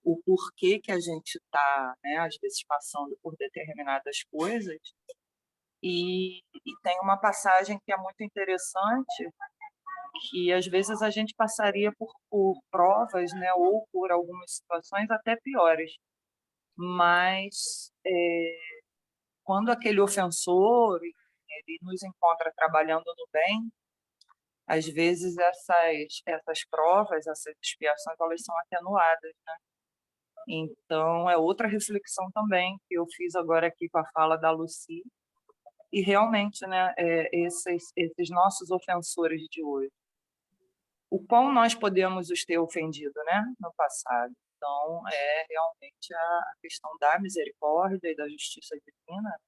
o porquê que a gente está, né, às vezes, passando por determinadas coisas, e tem uma passagem que é muito interessante, que às vezes a gente passaria por provas, né, ou por algumas situações até piores, mas quando aquele ofensor ele nos encontra trabalhando no bem, às vezes essas provas, essas expiações, elas são atenuadas, né? Então, é outra reflexão também que eu fiz agora aqui com a fala da Lucy, e realmente, né, esses nossos ofensores de hoje, o quão nós podemos os ter ofendido, né, no passado. Então, é realmente a questão da misericórdia e da justiça divina.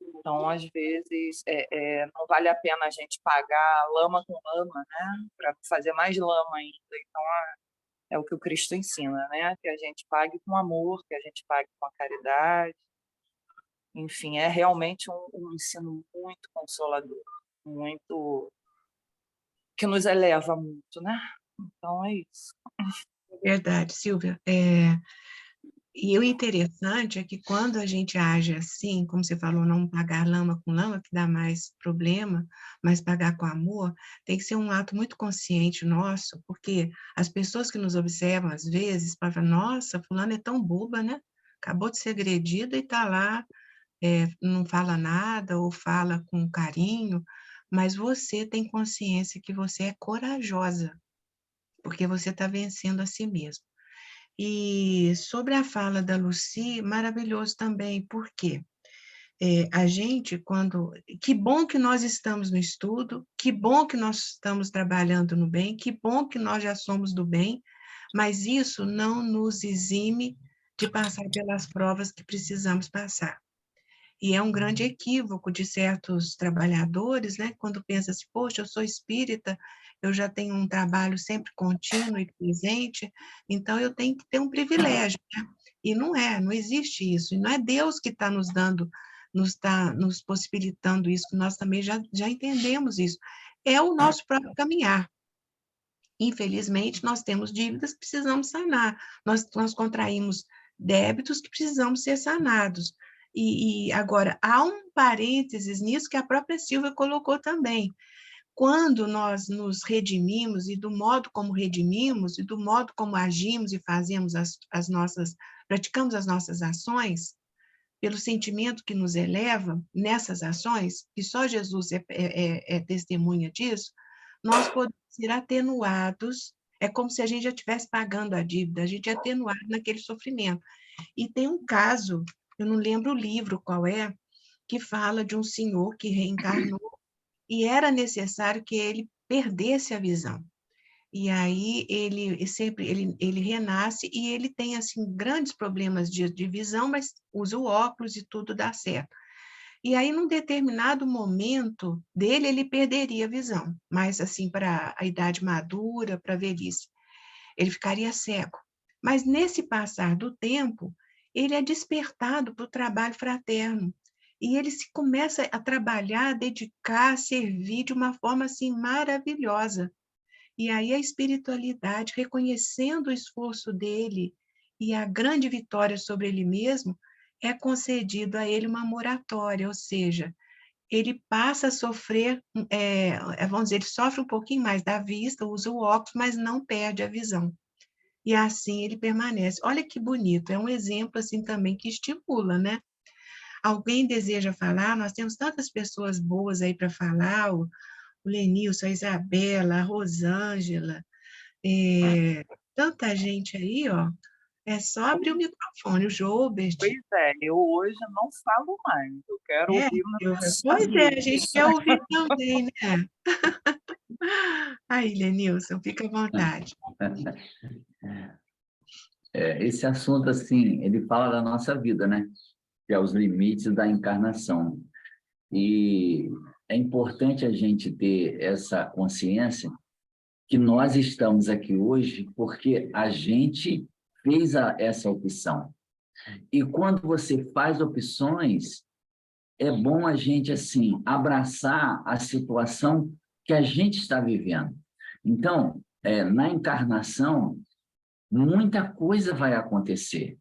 Então, às vezes, não vale a pena a gente pagar lama com lama, né, para fazer mais lama ainda. Então, é o que o Cristo ensina, né, que a gente pague com amor, que a gente pague com a caridade. Enfim, é realmente um ensino muito consolador, muito que nos eleva muito, né? Então, é isso. Verdade, Silvia. E o interessante é que quando a gente age assim, como você falou, não pagar lama com lama, que dá mais problema, mas pagar com amor, tem que ser um ato muito consciente nosso, porque as pessoas que nos observam, às vezes, falam, nossa, fulano é tão boba, né? Acabou de ser agredida e está lá, não fala nada, ou fala com carinho, mas você tem consciência que você é corajosa, porque você está vencendo a si mesmo. E sobre a fala da Lucy, maravilhoso também, porque a gente, que bom que nós estamos no estudo, que bom que nós estamos trabalhando no bem, que bom que nós já somos do bem, mas isso não nos exime de passar pelas provas que precisamos passar. E é um grande equívoco de certos trabalhadores, né? Quando pensa assim, poxa, eu sou espírita, eu já tenho um trabalho sempre contínuo e presente, então eu tenho que ter um privilégio, né? E não existe isso. E não é Deus que está nos dando, nos possibilitando isso, nós também já entendemos isso. É o nosso próprio caminhar. Infelizmente, nós temos dívidas que precisamos sanar, nós contraímos débitos que precisamos ser sanados. E agora, há um parênteses nisso que a própria Silvia colocou também. Quando nós nos redimimos, e do modo como redimimos, e do modo como agimos e fazemos praticamos as nossas ações, pelo sentimento que nos eleva nessas ações, que só Jesus é testemunha disso, nós podemos ser atenuados, é como se a gente já estivesse pagando a dívida, a gente é atenuado naquele sofrimento. E tem um caso, eu não lembro o livro qual é, que fala de um senhor que reencarnou e era necessário que ele perdesse a visão. E aí ele renasce e ele tem assim grandes problemas de visão, mas usa o óculos e tudo dá certo. E aí, num determinado momento dele, ele perderia a visão, mas assim, para a idade madura, para a velhice, ele ficaria cego. Mas nesse passar do tempo, ele é despertado para o trabalho fraterno. E ele se começa a trabalhar, a dedicar, a servir de uma forma assim maravilhosa. E aí a espiritualidade, reconhecendo o esforço dele e a grande vitória sobre ele mesmo, é concedido a ele uma moratória, ou seja, ele passa a sofrer, vamos dizer, ele sofre um pouquinho mais da vista, usa o óculos, mas não perde a visão. E assim ele permanece. Olha que bonito, é um exemplo assim também que estimula, né? Alguém deseja falar? Nós temos tantas pessoas boas aí para falar, o Lenilson, a Isabela, a Rosângela, tanta gente aí, ó. É só abrir o microfone, o Joubert. Pois é, eu hoje não falo mais, eu quero ouvir Silvia, meus pois é, a amigos. gente quer ouvir também, né? Aí, Lenilson, fica à vontade. Esse assunto, assim, ele fala da nossa vida, né? Que é os limites da encarnação. E é importante a gente ter essa consciência que nós estamos aqui hoje porque a gente fez essa opção. E quando você faz opções, é bom a gente, assim, abraçar a situação que a gente está vivendo. Então, na encarnação, muita coisa vai acontecer.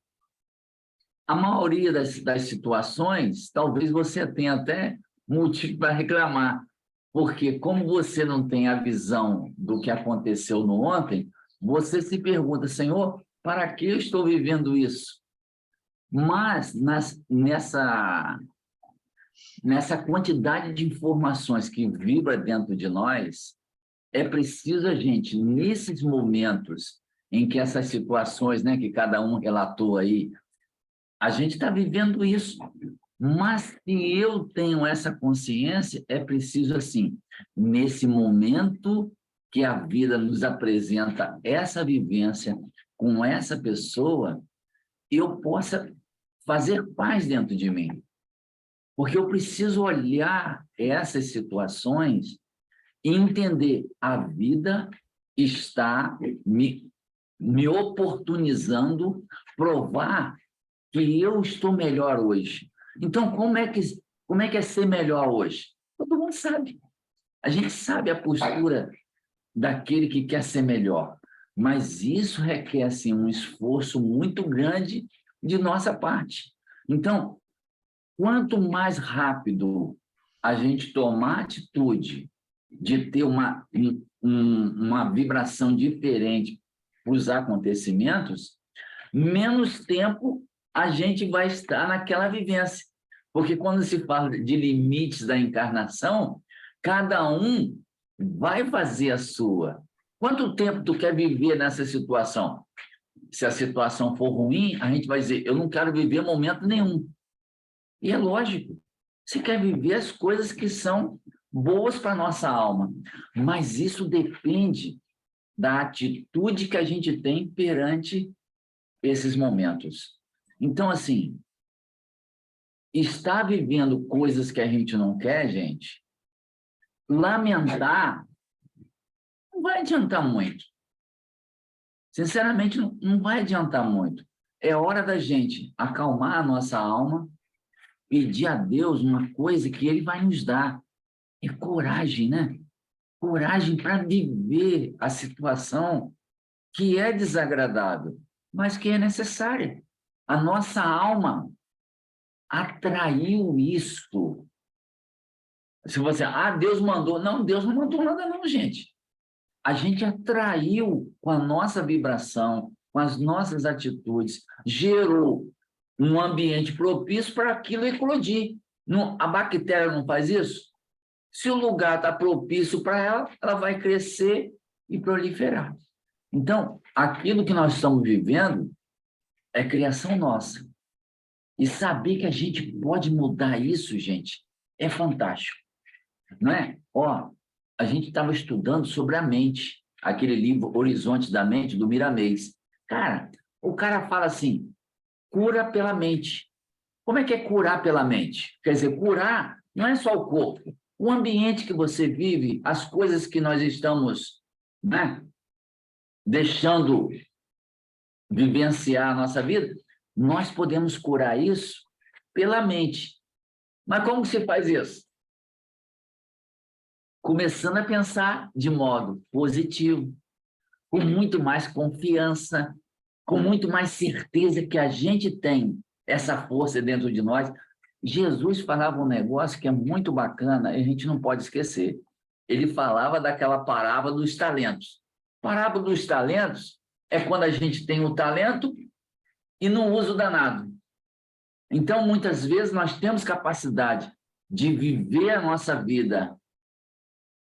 A maioria das situações, talvez você tenha até motivo para reclamar, porque como você não tem a visão do que aconteceu no ontem, você se pergunta, Senhor, para que eu estou vivendo isso? Mas nessa quantidade de informações que vibra dentro de nós, é preciso a gente, nesses momentos em que essas situações, né, que cada um relatou aí, a gente está vivendo isso. Mas se eu tenho essa consciência, é preciso, assim, nesse momento que a vida nos apresenta essa vivência com essa pessoa, eu possa fazer paz dentro de mim. Porque eu preciso olhar essas situações e entender a vida está me oportunizando provar que eu estou melhor hoje. Então, como é que é ser melhor hoje? Todo mundo sabe. A gente sabe a postura daquele que quer ser melhor, mas isso requer, assim, um esforço muito grande de nossa parte. Então, quanto mais rápido a gente tomar atitude de ter uma vibração diferente para os acontecimentos, menos tempo a gente vai estar naquela vivência. Porque quando se fala de limites da encarnação, cada um vai fazer a sua. Quanto tempo tu quer viver nessa situação? Se a situação for ruim, a gente vai dizer, eu não quero viver momento nenhum. E é lógico, você quer viver as coisas que são boas para a nossa alma, mas isso depende da atitude que a gente tem perante esses momentos. Então, assim, estar vivendo coisas que a gente não quer, gente, lamentar não vai adiantar muito. Sinceramente, não vai adiantar muito. É hora da gente acalmar a nossa alma, pedir a Deus uma coisa que Ele vai nos dar. É coragem, né? Coragem para viver a situação que é desagradável, mas que é necessária. A nossa alma atraiu isso. Se você, Deus mandou. Não, Deus não mandou nada não, gente. A gente atraiu com a nossa vibração, com as nossas atitudes, gerou um ambiente propício para aquilo eclodir. A bactéria não faz isso? Se o lugar está propício para ela, ela vai crescer e proliferar. Então, aquilo que nós estamos vivendo é criação nossa. E saber que a gente pode mudar isso, gente, é fantástico. Não é? A gente estava estudando sobre a mente, aquele livro Horizontes da Mente, do Miramês. Cara, o cara fala assim, cura pela mente. Como é que é curar pela mente? Quer dizer, curar não é só o corpo. O ambiente que você vive, as coisas que nós estamos, né, deixando vivenciar a nossa vida, nós podemos curar isso pela mente. Mas como que se faz isso? começando a pensar de modo positivo, com muito mais confiança, com muito mais certeza que a gente tem essa força dentro de nós. Jesus falava um negócio que é muito bacana e a gente não pode esquecer. Ele falava daquela parábola dos talentos. Parábola dos talentos é quando a gente tem o talento e não usa o danado. Então, muitas vezes, nós temos capacidade de viver a nossa vida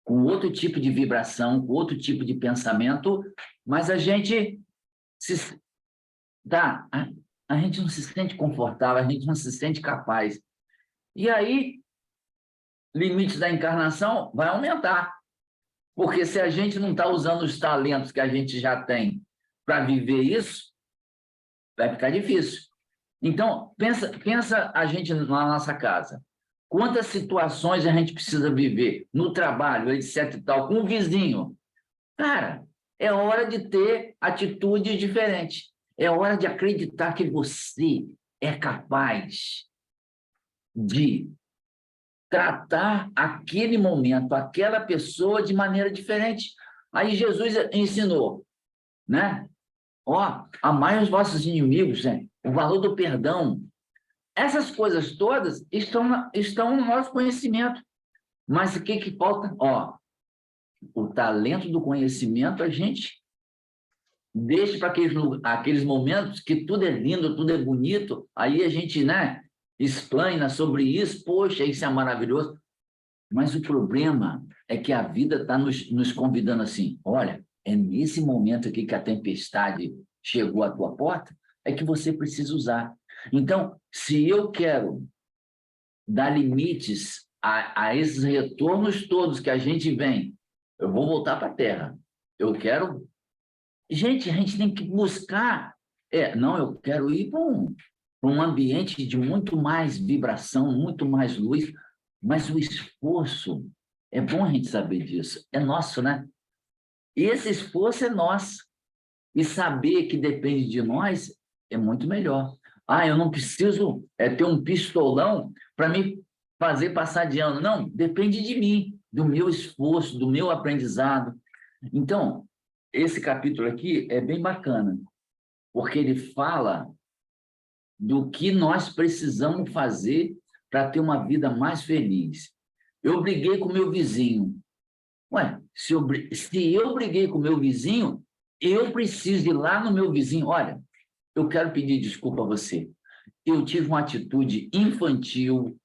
com outro tipo de vibração, com outro tipo de pensamento, mas a gente a gente não se sente confortável, a gente não se sente capaz. E aí, limites da encarnação vai aumentar. Porque se a gente não está usando os talentos que a gente já tem para viver isso, vai ficar difícil. Então, pensa a gente na nossa casa. Quantas situações a gente precisa viver no trabalho, etc. e tal, com o vizinho? Cara, é hora de ter atitudes diferentes. É hora de acreditar que você é capaz de tratar aquele momento, aquela pessoa de maneira diferente. Aí Jesus ensinou, né? Ó, amai os vossos inimigos, né? O valor do perdão. Essas coisas todas estão no nosso conhecimento. Mas o que falta? Ó, o talento do conhecimento a gente deixa para aqueles momentos que tudo é lindo, tudo é bonito, aí a gente, né, explana sobre isso, poxa, isso é maravilhoso. Mas o problema é que a vida está nos convidando assim, olha, é nesse momento aqui que a tempestade chegou à tua porta, é que você precisa usar. Então, se eu quero dar limites a esses retornos todos que a gente vem, eu vou voltar para a Terra. Eu quero... Gente, a gente tem que buscar... Não, eu quero ir para um ambiente de muito mais vibração, muito mais luz, mas o esforço, é bom a gente saber disso, é nosso, né? E esse esforço é nosso. E saber que depende de nós é muito melhor. Eu não preciso ter um pistolão para me fazer passar de ano. Não, depende de mim, do meu esforço, do meu aprendizado. Então, esse capítulo aqui é bem bacana, porque ele fala do que nós precisamos fazer para ter uma vida mais feliz. Eu briguei com meu vizinho. Se eu briguei com meu vizinho, eu preciso ir lá no meu vizinho. Olha, eu quero pedir desculpa a você. Eu tive uma atitude infantil,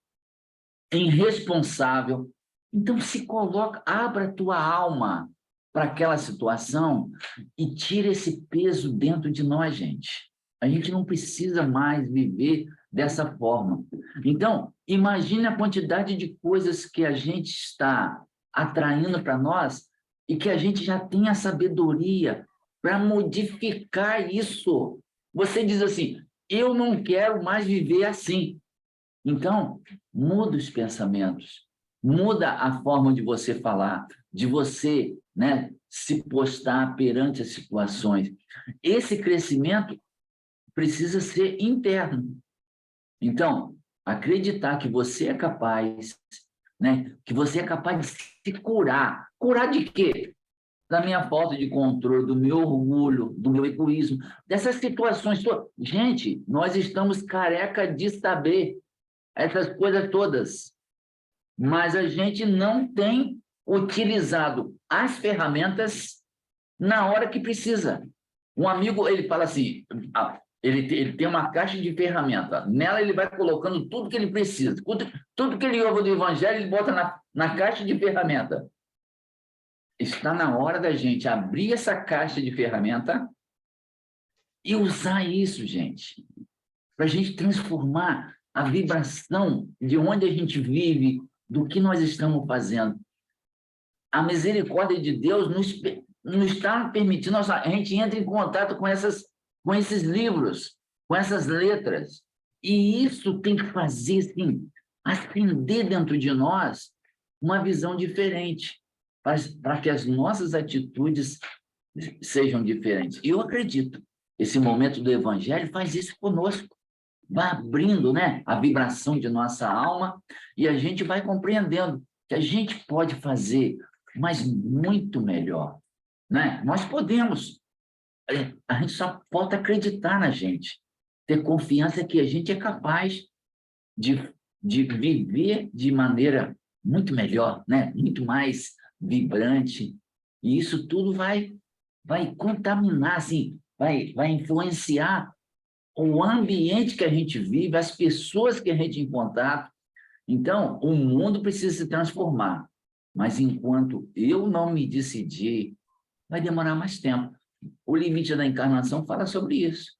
irresponsável. Então, se coloca, abra a tua alma para aquela situação e tira esse peso dentro de nós, gente. A gente não precisa mais viver dessa forma. Então, imagine a quantidade de coisas que a gente está atraindo para nós e que a gente já tem a sabedoria para modificar isso. Você diz assim, eu não quero mais viver assim. Então, muda os pensamentos, muda a forma de você falar, de você, né, se postar perante as situações. Esse crescimento precisa ser interno. Então, acreditar que você é capaz, né, que você é capaz de se curar. Curar de quê? Da minha falta de controle, do meu orgulho, do meu egoísmo, dessas situações todas. Gente, nós estamos careca de saber essas coisas todas, mas a gente não tem utilizado as ferramentas na hora que precisa. Um amigo, ele fala assim, ele tem uma caixa de ferramenta, nela ele vai colocando tudo que ele precisa, tudo que ele ouve do Evangelho, ele bota na caixa de ferramenta. Está na hora da gente abrir essa caixa de ferramenta e usar isso, gente, para a gente transformar a vibração de onde a gente vive, do que nós estamos fazendo. A misericórdia de Deus nos está permitindo, a gente entra em contato com esses livros, com essas letras, e isso tem que fazer, assim, acender dentro de nós uma visão diferente, para que as nossas atitudes sejam diferentes. E eu acredito, esse momento do Evangelho faz isso conosco, vai abrindo, né, a vibração de nossa alma, e a gente vai compreendendo que a gente pode fazer, mas muito melhor, né? Nós podemos. A gente só falta acreditar na gente, ter confiança que a gente é capaz de viver de maneira muito melhor, né? Muito mais vibrante. E isso tudo vai contaminar, assim, vai influenciar o ambiente que a gente vive, as pessoas que a gente tem em contato. Então, o mundo precisa se transformar. Mas enquanto eu não me decidir, vai demorar mais tempo. O limite da encarnação fala sobre isso.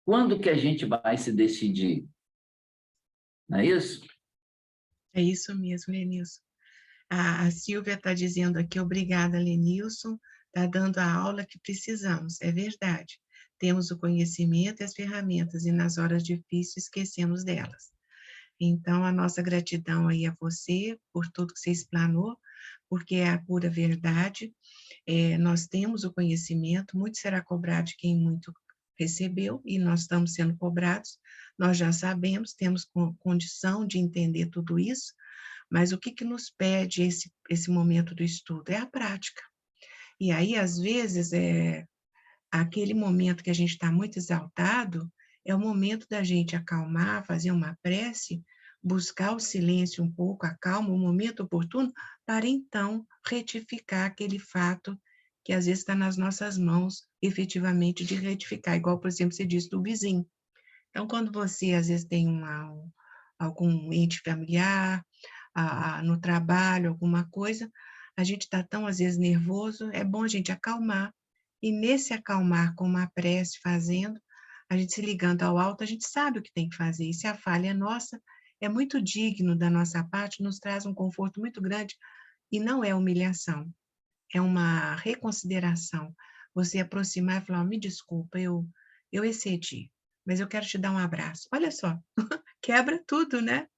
Quando que a gente vai se decidir? Não é isso? É isso mesmo, Lenilson. A Silvia está dizendo aqui, obrigada, Lenilson, está dando a aula que precisamos, é verdade. Temos o conhecimento e as ferramentas, e nas horas difíceis esquecemos delas. Então, a nossa gratidão aí a você, por tudo que você explanou, porque é a pura verdade. Nós temos o conhecimento, muito será cobrado de quem muito recebeu, e nós estamos sendo cobrados, nós já sabemos, temos condição de entender tudo isso, mas o que nos pede esse momento do estudo? É a prática. E aí, às vezes, aquele momento que a gente está muito exaltado, é o momento da gente acalmar, fazer uma prece, buscar o silêncio um pouco, a calma, o momento oportuno, para então retificar aquele fato que às vezes está nas nossas mãos, efetivamente, de retificar, igual, por exemplo, você disse do vizinho. Então, quando você, às vezes, tem algum ente familiar, no trabalho, alguma coisa, a gente está tão, às vezes, nervoso, é bom a gente acalmar. E nesse acalmar, com uma prece fazendo, a gente se ligando ao alto, a gente sabe o que tem que fazer. E se a falha é nossa, é muito digno da nossa parte, nos traz um conforto muito grande, e não é humilhação, é uma reconsideração. Você aproximar e falar, me desculpa, eu excedi, mas eu quero te dar um abraço. Olha só, quebra tudo, né?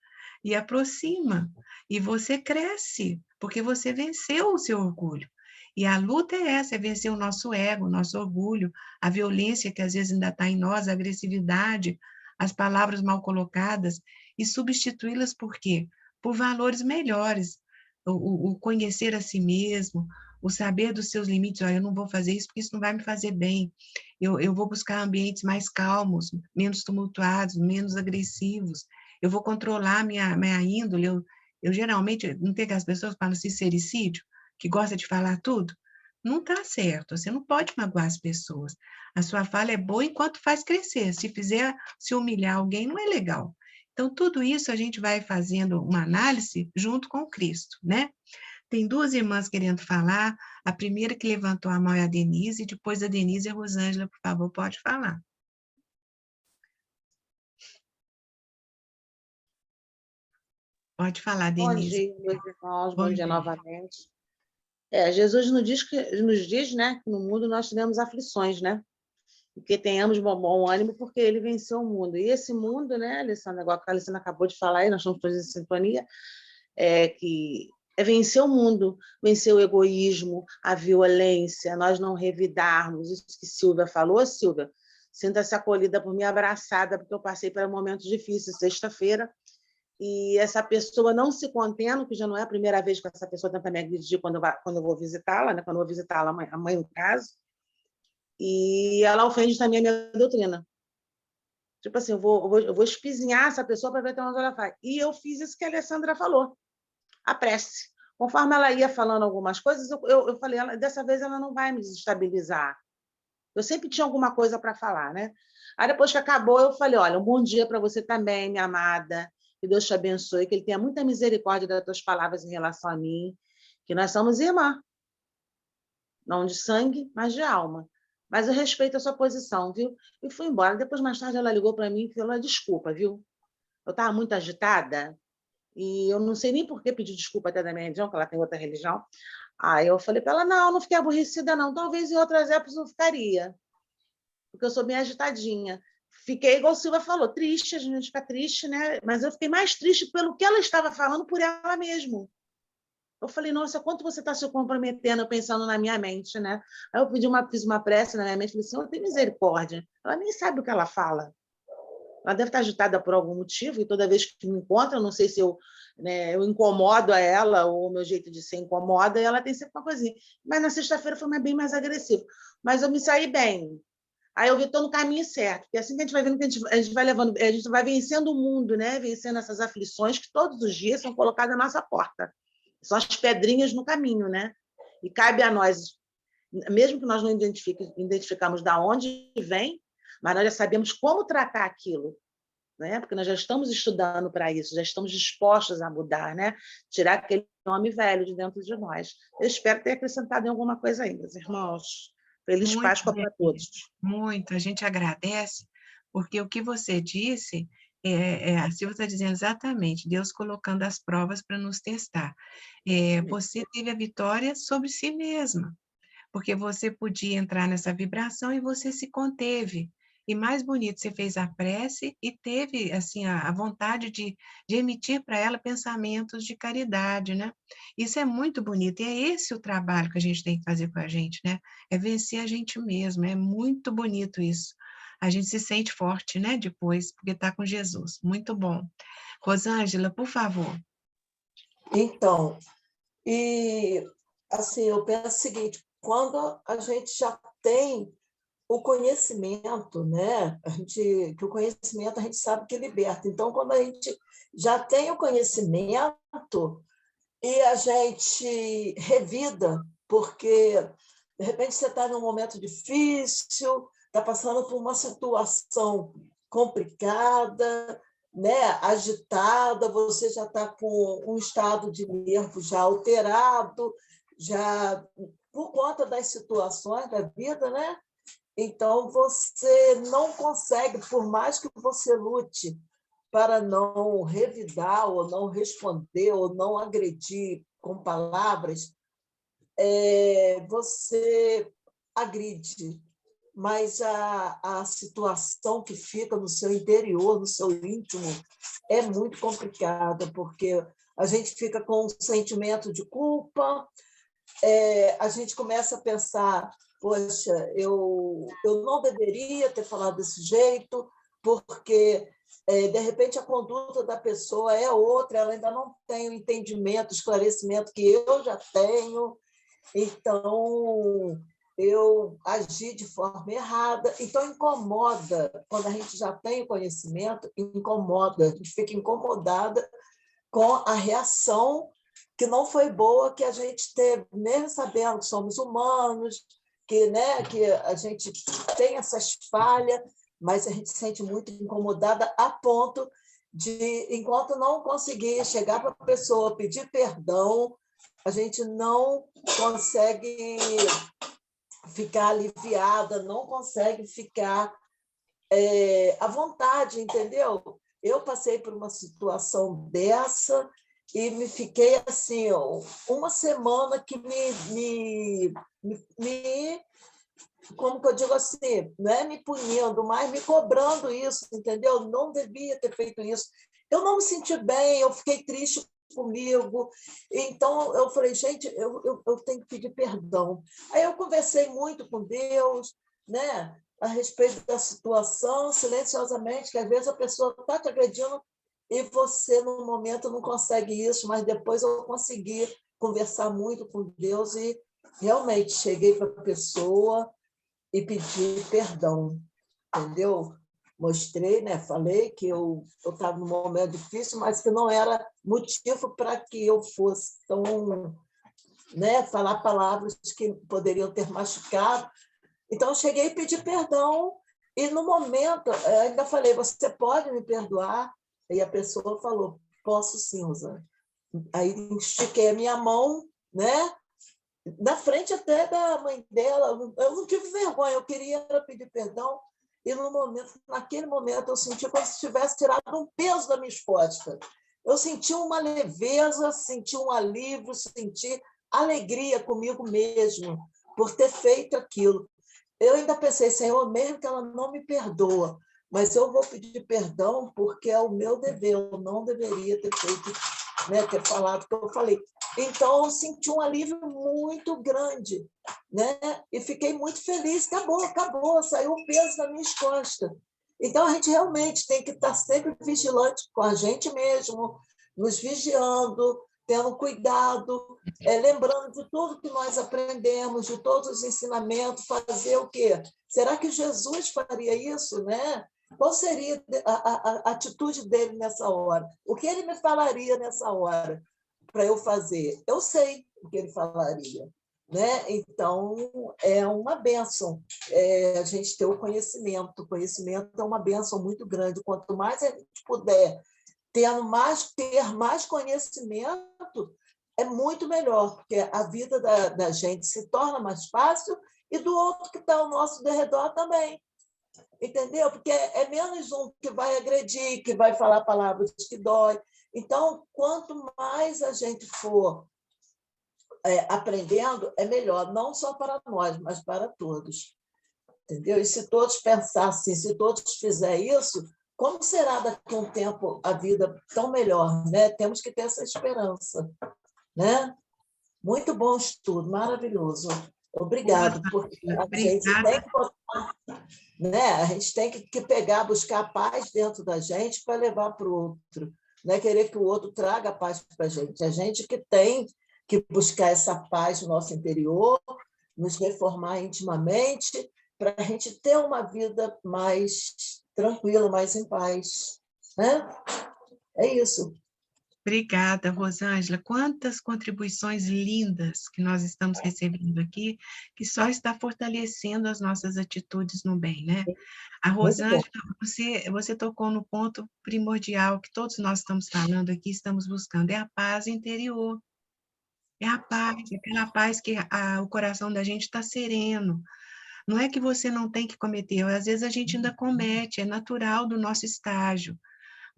E aproxima. E você cresce, porque você venceu o seu orgulho. E a luta é essa, é vencer o nosso ego, o nosso orgulho, a violência que às vezes ainda está em nós, a agressividade, as palavras mal colocadas, e substituí-las por quê? Por valores melhores. O conhecer a si mesmo, o saber dos seus limites. Olha, eu não vou fazer isso porque isso não vai me fazer bem. Eu vou buscar ambientes mais calmos, menos tumultuados, menos agressivos. Eu vou controlar minha índole. Eu geralmente, não tem aquelas pessoas que falam sincericídio, que gosta de falar tudo? Não está certo, você não pode magoar as pessoas. A sua fala é boa enquanto faz crescer. Se humilhar alguém, não é legal. Então, tudo isso a gente vai fazendo uma análise junto com o Cristo, né? Tem duas irmãs querendo falar. A primeira que levantou a mão é a Denise, e depois a Denise e a Rosângela, por favor, pode falar. Pode falar, Bom Denise. dia, meus irmãos, Bom bom dia dia. novamente. Jesus nos diz, né, que no mundo nós teremos aflições, né? E que tenhamos bom ânimo, porque ele venceu o mundo. E esse mundo, né, Alessandra, igual a Alessandra acabou de falar aí, nós estamos todos em sintonia, que é vencer o mundo, vencer o egoísmo, a violência, nós não revidarmos. Isso que Silvia falou, Silvia, sinta-se acolhida por mim, abraçada, porque eu passei por momentos difíceis sexta-feira, e essa pessoa não se contendo, que já não é a primeira vez que essa pessoa tenta me agredir quando eu vou visitá-la, né? Quando eu vou visitá-la, a mãe no caso, e ela ofende também a minha doutrina. Tipo assim, eu vou espizinhar essa pessoa para ver até onde ela vai. E eu fiz isso que a Alessandra falou, a prece. Conforme ela ia falando algumas coisas, eu falei, dessa vez ela não vai me desestabilizar. Eu sempre tinha alguma coisa para falar, né? Aí depois que acabou, eu falei, olha, um bom dia para você também, minha amada, que Deus te abençoe, que Ele tenha muita misericórdia das tuas palavras em relação a mim, que nós somos irmã, não de sangue, mas de alma. Mas eu respeito a sua posição, viu? E fui embora. Depois, mais tarde, ela ligou para mim e falou, desculpa, viu? Eu estava muito agitada e eu não sei nem por que pedir desculpa até da minha religião, que ela tem outra religião. Aí eu falei para ela, não fiquei aborrecida, não. Talvez em outras épocas eu ficaria, porque eu sou bem agitadinha. Fiquei, igual o Silvia falou, triste, a gente fica triste, né? Mas eu fiquei mais triste pelo que ela estava falando por ela mesma. Eu falei, nossa, quanto você está se comprometendo, pensando na minha mente, né? Aí eu fiz uma prece na minha mente, falei, Senhor, tem misericórdia. Ela nem sabe o que ela fala. ela deve estar agitada por algum motivo, e toda vez que me encontra, não sei se eu, né, eu incomodo a ela, ou o meu jeito de ser incomoda, e ela tem sempre uma coisinha. Mas na sexta-feira foi bem mais agressivo. Mas eu me saí bem. Aí eu vi, estou no caminho certo, porque assim que a gente vai vendo que a gente vai levando, a gente vai vencendo o mundo, né? Vencendo essas aflições que todos os dias são colocadas à nossa porta. São as pedrinhas no caminho, né? E cabe a nós, mesmo que nós não identificamos de onde vem, mas nós já sabemos como tratar aquilo, né? Porque nós já estamos estudando para isso, já estamos dispostos a mudar, né? Tirar aquele nome velho de dentro de nós. Eu espero ter acrescentado em alguma coisa ainda, irmãos. Feliz Muito Páscoa para todos. Muito, a gente agradece, porque o que você disse, a Silvia está dizendo exatamente, Deus colocando as provas para nos testar. Você teve a vitória sobre si mesma, porque você podia entrar nessa vibração e você se conteve. E mais bonito, você fez a prece e teve assim a vontade de emitir para ela pensamentos de caridade, né? Isso é muito bonito, e é esse o trabalho que a gente tem que fazer com a gente, né? É vencer a gente mesmo, é muito bonito isso. A gente se sente forte, né, depois, porque está com Jesus. Muito bom. Rosângela, por favor. Então, e assim, eu penso o seguinte, quando a gente já tem o conhecimento, né? Que o conhecimento a gente sabe que liberta. Então, quando a gente já tem o conhecimento e a gente revida, porque de repente você está num momento difícil, está passando por uma situação complicada, né? Agitada, você já está com um estado de nervo já alterado, já por conta das situações da vida, né? Então, você não consegue, por mais que você lute para não revidar, ou não responder, ou não agredir com palavras, você agride. Mas a situação que fica no seu interior, no seu íntimo, é muito complicada, porque a gente fica com um sentimento de culpa, a gente começa a pensar, poxa, eu não deveria ter falado desse jeito, porque, de repente, a conduta da pessoa é outra, ela ainda não tem o entendimento, o esclarecimento que eu já tenho, então eu agi de forma errada. Então, incomoda, quando a gente já tem o conhecimento, incomoda, a gente fica incomodada com a reação que não foi boa que a gente teve, mesmo sabendo que somos humanos, que, né, que a gente tem essas falhas, mas a gente se sente muito incomodada a ponto de, enquanto não conseguir chegar para a pessoa, pedir perdão, a gente não consegue ficar aliviada, não consegue ficar à vontade, entendeu? Eu passei por uma situação dessa e me fiquei assim, uma semana que me como que eu digo assim, não é me punindo, mas me cobrando isso, entendeu? Não devia ter feito isso. Eu não me senti bem, eu fiquei triste comigo. Então, eu falei, gente, eu tenho que pedir perdão. Aí eu conversei muito com Deus, né, a respeito da situação, silenciosamente, que às vezes a pessoa está te agredindo e você, no momento, não consegue isso, mas depois eu consegui conversar muito com Deus e realmente cheguei para a pessoa e pedi perdão, entendeu? Mostrei, né? Falei que eu estava num momento difícil, mas que não era motivo para que eu fosse tão, né, falar palavras que poderiam ter machucado. Então, eu cheguei e pedi perdão, e no momento, ainda falei, você pode me perdoar? E a pessoa falou, posso sim, Rosângela. Aí estiquei a minha mão, né? Na frente até da mãe dela, eu não tive vergonha, eu queria pedir perdão, e naquele momento eu senti como se tivesse tirado um peso das minhas costas. Eu senti uma leveza, senti um alívio, senti alegria comigo mesmo por ter feito aquilo. Eu ainda pensei, Senhor, mesmo que ela não me perdoa, mas eu vou pedir perdão porque é o meu dever, eu não deveria ter feito, né, ter falado o que eu falei. Então, eu senti um alívio muito grande, né? E fiquei muito feliz. Acabou, saiu o peso das minhas costas. Então, a gente realmente tem que estar sempre vigilante com a gente mesmo, nos vigiando, tendo cuidado, lembrando de tudo que nós aprendemos, de todos os ensinamentos, fazer o quê? Será que Jesus faria isso, né? Qual seria a atitude dele nessa hora? O que ele me falaria nessa hora para eu fazer? Eu sei o que ele falaria, né? Então, é uma bênção a gente ter o conhecimento. O conhecimento é uma bênção muito grande. Quanto mais a gente puder ter mais conhecimento, é muito melhor, porque a vida da gente se torna mais fácil e do outro que está ao nosso redor também. Entendeu? Porque é menos um que vai agredir, que vai falar palavras que dói. Então, quanto mais a gente for aprendendo, é melhor, não só para nós, mas para todos. Entendeu? E se todos pensassem, se todos fizerem isso, como será daqui a um tempo a vida tão melhor, né? Temos que ter essa esperança, né? Muito bom estudo, maravilhoso. Obrigado, porque a gente tem que botar, né? A gente tem que pegar, buscar a paz dentro da gente para levar para o outro, não é querer que o outro traga a paz para a gente. A gente que tem que buscar essa paz no nosso interior, nos reformar intimamente, para a gente ter uma vida mais tranquila, mais em paz, né? É isso. Obrigada, Rosângela. Quantas contribuições lindas que nós estamos recebendo aqui, que só está fortalecendo as nossas atitudes no bem, né? A Rosângela, você tocou no ponto primordial que todos nós estamos falando aqui, estamos buscando, é a paz interior. É a paz, aquela paz que o coração da gente está sereno. Não é que você não tem que cometer, às vezes a gente ainda comete, é natural do nosso estágio.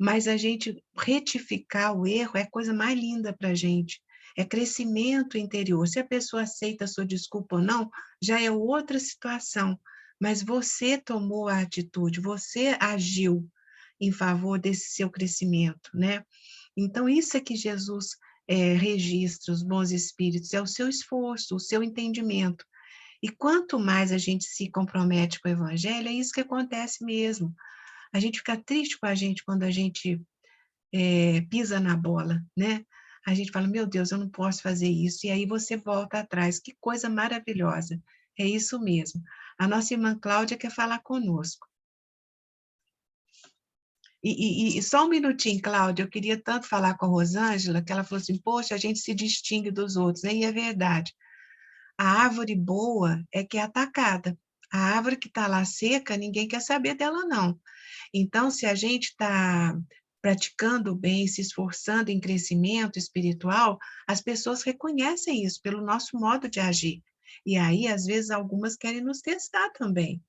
Mas a gente retificar o erro é a coisa mais linda para a gente. É crescimento interior. Se a pessoa aceita a sua desculpa ou não, já é outra situação. Mas você tomou a atitude, você agiu em favor desse seu crescimento, né? Então, isso é que Jesus registra, os bons espíritos, é o seu esforço, o seu entendimento. E quanto mais a gente se compromete com o evangelho, é isso que acontece mesmo. A gente fica triste com a gente quando a gente pisa na bola, né? A gente fala, meu Deus, eu não posso fazer isso. E aí você volta atrás. Que coisa maravilhosa. É isso mesmo. A nossa irmã Cláudia quer falar conosco. E só um minutinho, Cláudia, eu queria tanto falar com a Rosângela, que ela falou assim, poxa, a gente se distingue dos outros. E é verdade. A árvore boa é que é atacada. A árvore que está lá seca, ninguém quer saber dela, não. Então, se a gente está praticando o bem, se esforçando em crescimento espiritual, as pessoas reconhecem isso pelo nosso modo de agir. E aí, às vezes, algumas querem nos testar também.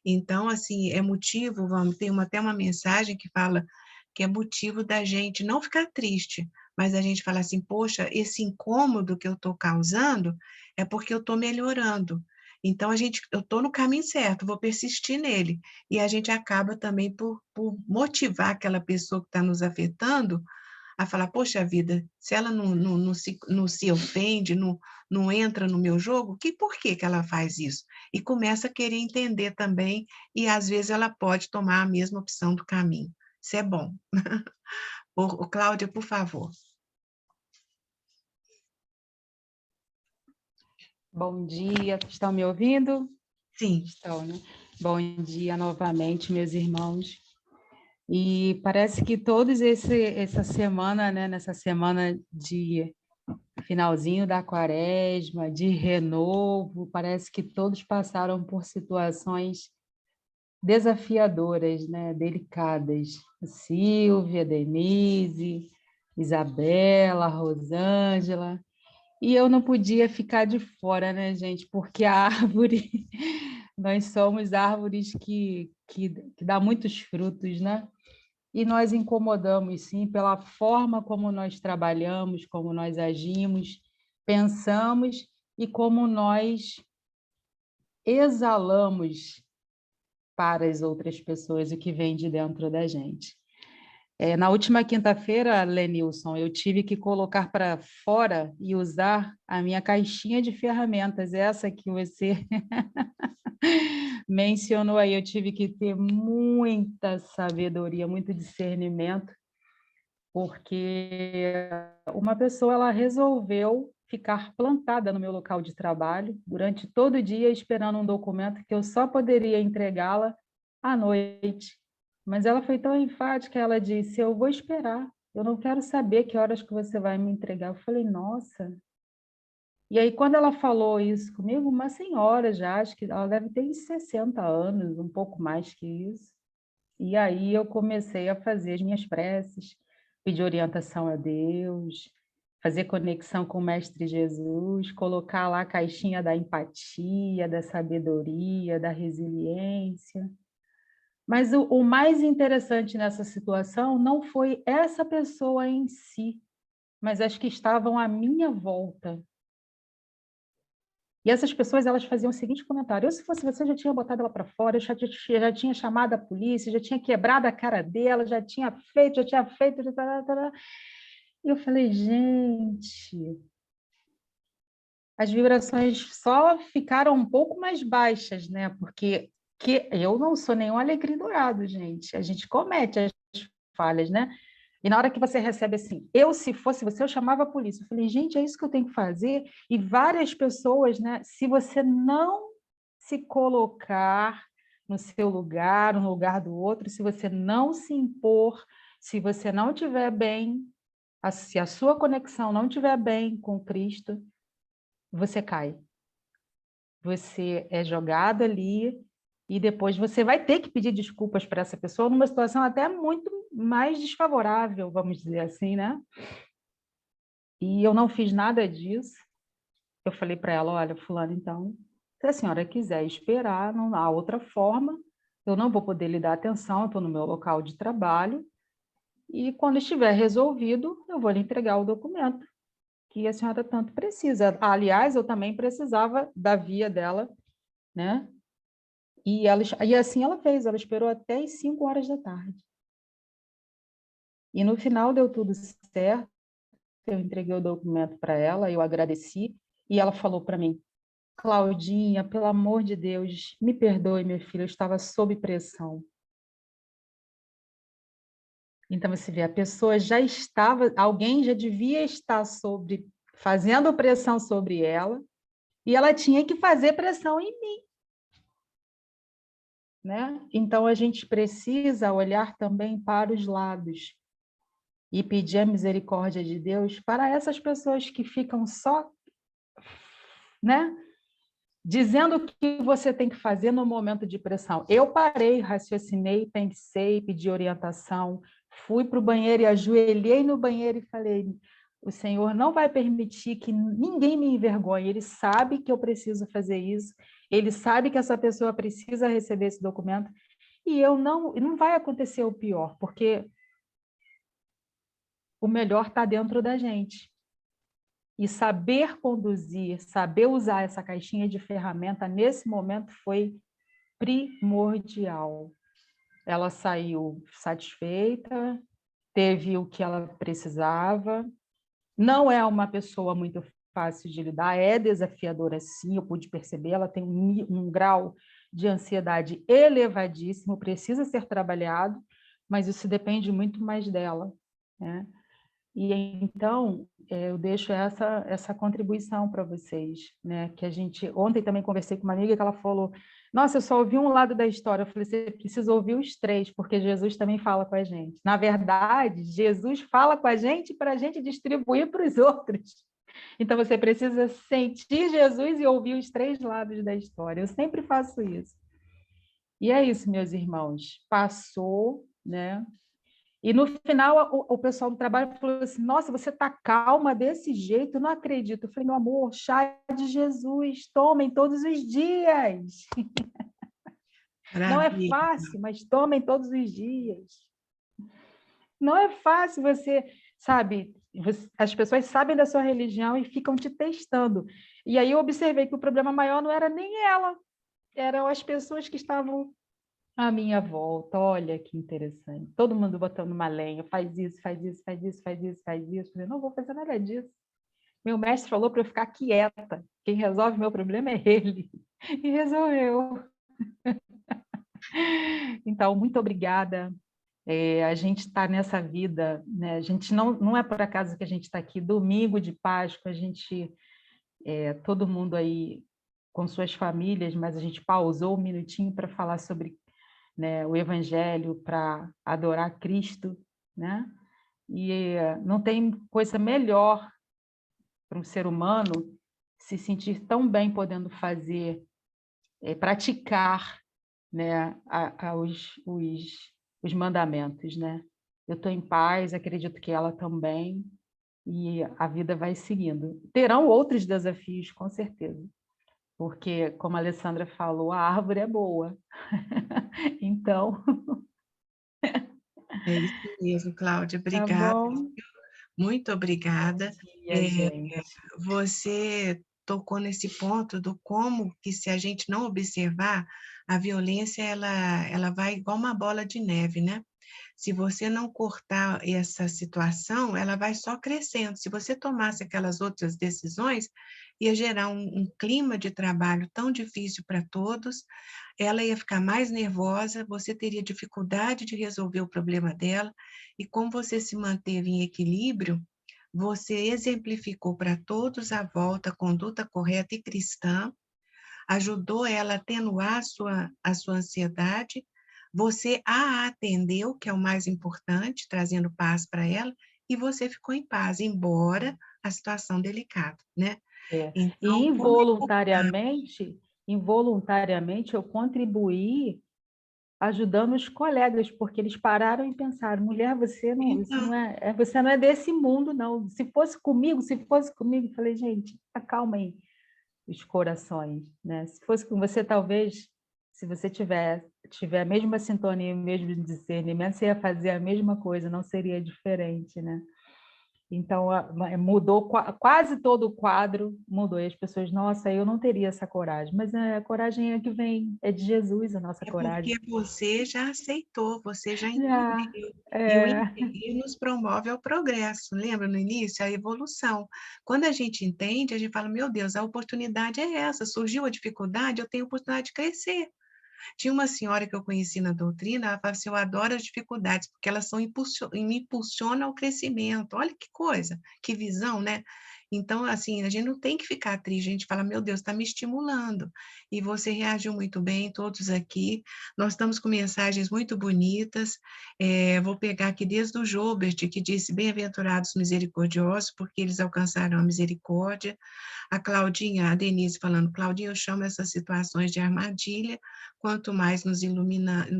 Então, assim, é motivo, tem até uma mensagem que fala que é motivo da gente não ficar triste, mas a gente fala assim, poxa, esse incômodo que eu estou causando é porque eu estou melhorando. Então, eu estou no caminho certo, vou persistir nele. E a gente acaba também por motivar aquela pessoa que está nos afetando a falar, poxa vida, se ela não se ofende, não entra no meu jogo, por que ela faz isso? E começa a querer entender também, e às vezes ela pode tomar a mesma opção do caminho. Isso é bom. Cláudia, por favor. Bom dia, estão me ouvindo? Sim. Estão, né? Bom dia novamente, meus irmãos. E parece que todos essa semana, né, nessa semana de finalzinho da quaresma, de renovo, parece que todos passaram por situações desafiadoras, né, delicadas. Silvia, Denise, Isabela, Rosângela. E eu não podia ficar de fora, né, gente? Porque a árvore, nós somos árvores que dá muitos frutos, né? E nós incomodamos, sim, pela forma como nós trabalhamos, como nós agimos, pensamos e como nós exalamos para as outras pessoas o que vem de dentro da gente. Na última quinta-feira, Lenilson, eu tive que colocar para fora e usar a minha caixinha de ferramentas, essa que você mencionou aí. Eu tive que ter muita sabedoria, muito discernimento, porque uma pessoa ela resolveu ficar plantada no meu local de trabalho durante todo o dia, esperando um documento que eu só poderia entregá-la à noite. Mas ela foi tão enfática, ela disse, eu vou esperar, eu não quero saber que horas que você vai me entregar. Eu falei, nossa. E aí, quando ela falou isso comigo, uma senhora já, acho que ela deve ter uns 60 anos, um pouco mais que isso. E aí eu comecei a fazer as minhas preces, pedir orientação a Deus, fazer conexão com o Mestre Jesus, colocar lá a caixinha da empatia, da sabedoria, da resiliência. Mas o mais interessante nessa situação não foi essa pessoa em si, mas as que estavam à minha volta. E essas pessoas, elas faziam o seguinte comentário: eu, se fosse você, já tinha botado ela para fora, eu já tinha chamado a polícia, já tinha quebrado a cara dela, já tinha feito. E eu falei, gente, as vibrações só ficaram um pouco mais baixas, né? Porque eu não sou nenhum alecrim dourado, gente. A gente comete as falhas, né? E na hora que você recebe assim, eu, se fosse você, eu chamava a polícia. Eu falei, gente, é isso que eu tenho que fazer? E várias pessoas, né? Se você não se colocar no seu lugar, no lugar do outro, se você não se impor, se você não estiver bem, se a sua conexão não estiver bem com Cristo, você cai. Você é jogado ali e depois você vai ter que pedir desculpas para essa pessoa numa situação até muito mais desfavorável, vamos dizer assim, né? E eu não fiz nada disso. Eu falei para ela, olha, fulano, então, se a senhora quiser esperar, não há outra forma, eu não vou poder lhe dar atenção, eu estou no meu local de trabalho, e quando estiver resolvido, eu vou lhe entregar o documento que a senhora tanto precisa. Aliás, eu também precisava da via dela, né? E assim ela fez, ela esperou até as 5 horas da tarde. E no final deu tudo certo, eu entreguei o documento para ela, eu agradeci, e ela falou para mim, Claudinha, pelo amor de Deus, me perdoe, minha filha, eu estava sob pressão. Então, você vê, a pessoa já estava, alguém já devia estar fazendo pressão sobre ela, e ela tinha que fazer pressão em mim. Né? Então, a gente precisa olhar também para os lados e pedir a misericórdia de Deus para essas pessoas que ficam só, né, dizendo o que você tem que fazer no momento de pressão. Eu parei, raciocinei, pensei, pedi orientação, fui para o banheiro e ajoelhei no banheiro e falei, o Senhor não vai permitir que ninguém me envergonhe, Ele sabe que eu preciso fazer isso, Ele sabe que essa pessoa precisa receber esse documento, e não vai acontecer o pior, porque o melhor está dentro da gente. E saber conduzir, saber usar essa caixinha de ferramenta nesse momento foi primordial. Ela saiu satisfeita, teve o que ela precisava. Não é uma pessoa muito fácil de lidar, é desafiadora sim, eu pude perceber, ela tem um grau de ansiedade elevadíssimo, precisa ser trabalhado, mas isso depende muito mais dela, né? E então, eu deixo essa contribuição para vocês, né? Que a gente, ontem também conversei com uma amiga que ela falou, nossa, eu só ouvi um lado da história. Eu falei, você precisa ouvir os 3, porque Jesus também fala com a gente. Na verdade, Jesus fala com a gente para a gente distribuir para os outros. Então, você precisa sentir Jesus e ouvir os 3 lados da história. Eu sempre faço isso. E é isso, meus irmãos. Passou, né? E no final, o pessoal do trabalho falou assim, nossa, você está calma desse jeito? Eu não acredito. Eu falei, meu amor, chá de Jesus, tomem todos os dias. Não é fácil, mas tomem todos os dias. Não é fácil você, sabe, as pessoas sabem da sua religião e ficam te testando. E aí eu observei que o problema maior não era nem ela, eram as pessoas que estavam à minha volta. Olha que interessante. Todo mundo botando uma lenha, faz isso, faz isso, faz isso, faz isso, faz isso. Eu falei, não vou fazer nada disso. Meu mestre falou para eu ficar quieta. Quem resolve meu problema é ele. E resolveu. Então, muito obrigada. A gente está nessa vida, né? A gente não é por acaso que a gente está aqui domingo de Páscoa, a gente, todo mundo aí com suas famílias, mas a gente pausou um minutinho para falar sobre, né, o Evangelho, para adorar Cristo, né? E não tem coisa melhor para um ser humano se sentir tão bem podendo fazer, praticar, né, os mandamentos, né? Eu estou em paz, acredito que ela também, e a vida vai seguindo. Terão outros desafios, com certeza, porque, como a Alessandra falou, a árvore é boa. Então, É isso mesmo, Cláudia. tá Obrigada. bom? Muito obrigada. E a gente. Você tocou nesse ponto do como que, se a gente não observar, a violência ela vai igual uma bola de neve, né? Se você não cortar essa situação, ela vai só crescendo. Se você tomasse aquelas outras decisões, ia gerar um clima de trabalho tão difícil para todos, ela ia ficar mais nervosa, você teria dificuldade de resolver o problema dela, e como você se manteve em equilíbrio, você exemplificou para todos à volta a conduta correta e cristã, ajudou ela a atenuar a sua ansiedade, você a atendeu, que é o mais importante, trazendo paz para ela, e você ficou em paz, embora a situação delicada, né? E Então, como é importante, involuntariamente, eu contribuí ajudando os colegas, porque eles pararam e pensaram, mulher, então, você não é desse mundo, não. Se fosse comigo, eu falei, gente, acalmem os corações, né? Se fosse com você, talvez, se você tiver a mesma sintonia, o mesmo discernimento, você ia fazer a mesma coisa, não seria diferente, né? Então, mudou quase todo o quadro, mudou. E as pessoas, nossa, eu não teria essa coragem. Mas a coragem é que vem, é de Jesus a nossa é porque coragem. você já aceitou, você já Já, entendeu. E o é, entender nos promove ao progresso. Lembra no início? A evolução. Quando a gente entende, a gente fala, meu Deus, a oportunidade é essa. Surgiu a dificuldade, eu tenho a oportunidade de crescer. Tinha uma senhora que eu conheci na doutrina, ela falava assim, eu adoro as dificuldades, porque elas me impulsionam ao crescimento. Olha que coisa, que visão, né? Então, assim, a gente não tem que ficar triste, a gente fala, meu Deus, está me estimulando. E você reagiu muito bem, todos aqui. Nós estamos com mensagens muito bonitas. Vou pegar aqui desde o Jobert, que disse, bem-aventurados misericordiosos, porque eles alcançarão a misericórdia. A Claudinha, a Denise falando, Claudinha, eu chamo essas situações de armadilha, quanto mais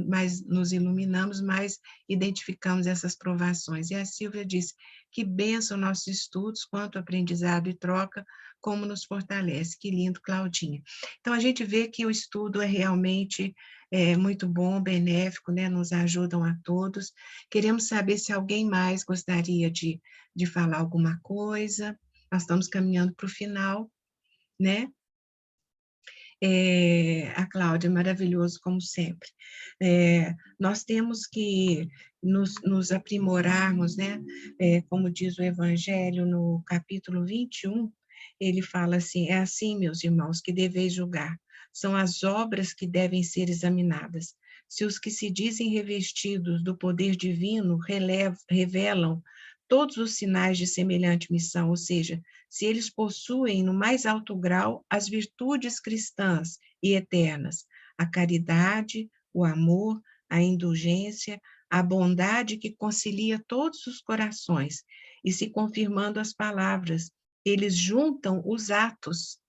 mais nos iluminamos, mais identificamos essas provações. E a Silvia disse, que benção nossos estudos, quanto aprendizado e troca, como nos fortalece. Que lindo, Claudinha. Então, a gente vê que o estudo é realmente muito bom, benéfico, né? Nos ajudam a todos. Queremos saber se alguém mais gostaria de falar alguma coisa. Nós estamos caminhando para o final, né? A Cláudia, maravilhoso, como sempre. Nós temos que nos aprimorarmos, né? Como diz o Evangelho no capítulo 21, ele fala assim, é assim, meus irmãos, que deveis julgar. São as obras que devem ser examinadas. Se os que se dizem revestidos do poder divino revelam todos os sinais de semelhante missão, ou seja, se eles possuem no mais alto grau as virtudes cristãs e eternas, a caridade, o amor, a indulgência, a bondade que concilia todos os corações, e se confirmando as palavras, eles juntam os atos.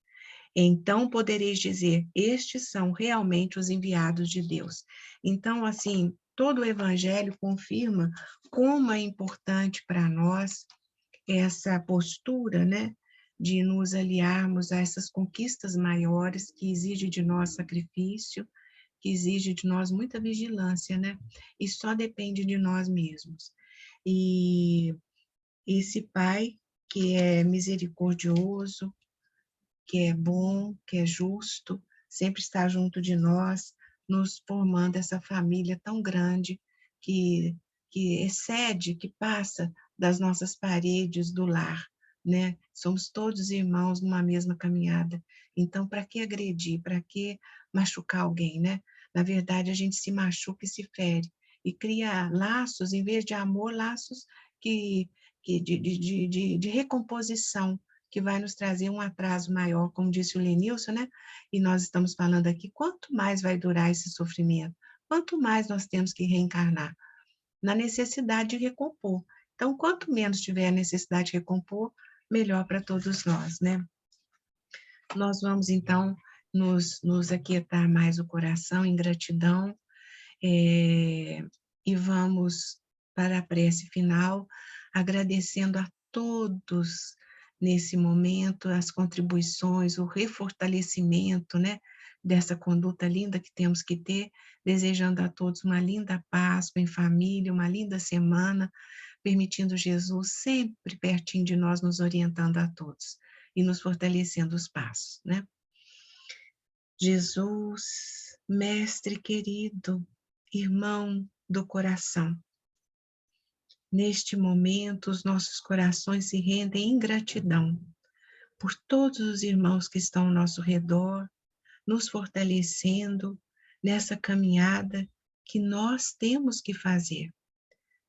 Então podereis dizer, estes são realmente os enviados de Deus. Então, assim, todo o evangelho confirma como é importante para nós essa postura, né, de nos aliarmos a essas conquistas maiores que exigem de nós sacrifício, que exigem de nós muita vigilância, né? E só depende de nós mesmos. E esse Pai que é misericordioso, que é bom, que é justo, sempre está junto de nós, nos formando essa família tão grande que excede, que passa das nossas paredes do lar, né? Somos todos irmãos numa mesma caminhada. Então, para que agredir? Para que machucar alguém, né? Na verdade, a gente se machuca e se fere. E cria laços, em vez de amor, laços de recomposição, que vai nos trazer um atraso maior, como disse o Lenilson, né? E nós estamos falando aqui, quanto mais vai durar esse sofrimento? Quanto mais nós temos que reencarnar? Na necessidade de recompor. Então, quanto menos tiver a necessidade de recompor, melhor para todos nós, né? Nós vamos, então, nos aquietar mais o coração em gratidão, e vamos para a prece final, agradecendo a todos nesse momento as contribuições, o refortalecimento, né, dessa conduta linda que temos que ter, desejando a todos uma linda Páscoa em família, uma linda semana, permitindo Jesus sempre pertinho de nós, nos orientando a todos e nos fortalecendo os passos, né? Jesus, mestre querido, irmão do coração, neste momento os nossos corações se rendem em gratidão por todos os irmãos que estão ao nosso redor, nos fortalecendo nessa caminhada que nós temos que fazer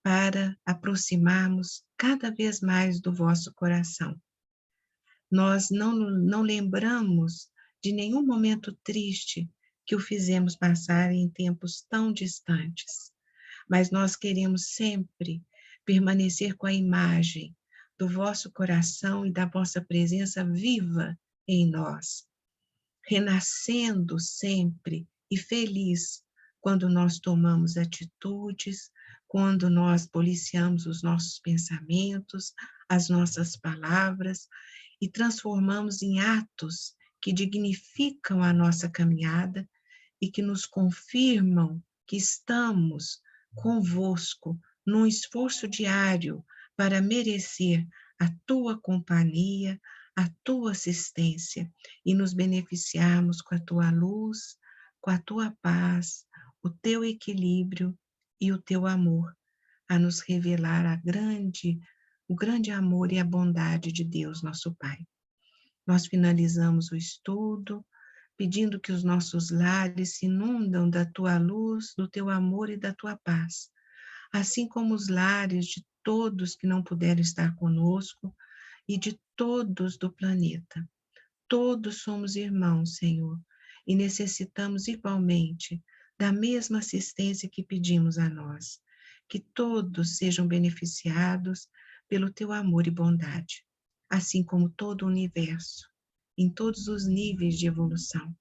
para aproximarmos cada vez mais do vosso coração. Nós não lembramos de nenhum momento triste que o fizemos passar em tempos tão distantes, mas nós queremos sempre permanecer com a imagem do vosso coração e da vossa presença viva em nós, renascendo sempre e feliz quando nós tomamos atitudes, quando nós policiamos os nossos pensamentos, as nossas palavras e transformamos em atos que dignificam a nossa caminhada e que nos confirmam que estamos convosco num esforço diário para merecer a tua companhia, a tua assistência e nos beneficiarmos com a tua luz, com a tua paz, o teu equilíbrio e o teu amor, a nos revelar o grande amor e a bondade de Deus, nosso Pai. Nós finalizamos o estudo, pedindo que os nossos lares se inundam da tua luz, do teu amor e da tua paz, assim como os lares de todos que não puderam estar conosco e de todos do planeta. Todos somos irmãos, Senhor, e necessitamos igualmente da mesma assistência que pedimos a nós. Que todos sejam beneficiados pelo teu amor e bondade, assim como todo o universo, em todos os níveis de evolução.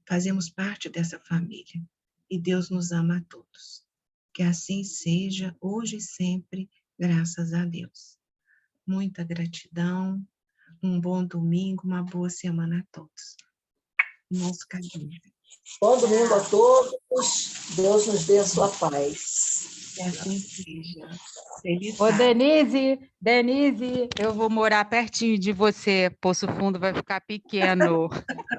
Fazemos parte dessa família e Deus nos ama a todos. Que assim seja, hoje e sempre, graças a Deus. Muita gratidão, um bom domingo, uma boa semana a todos. Nosso caminho. Bom domingo a todos. Deus nos dê a sua paz. Que assim seja. Feliz Ô, Páscoa. Denise, eu vou morar pertinho de você. Poço Fundo vai ficar pequeno.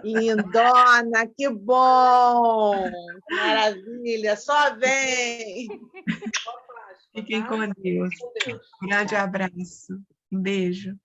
Lindona, que bom! Que maravilha! Só vem! Fiquem com Deus. Um grande abraço. Um beijo.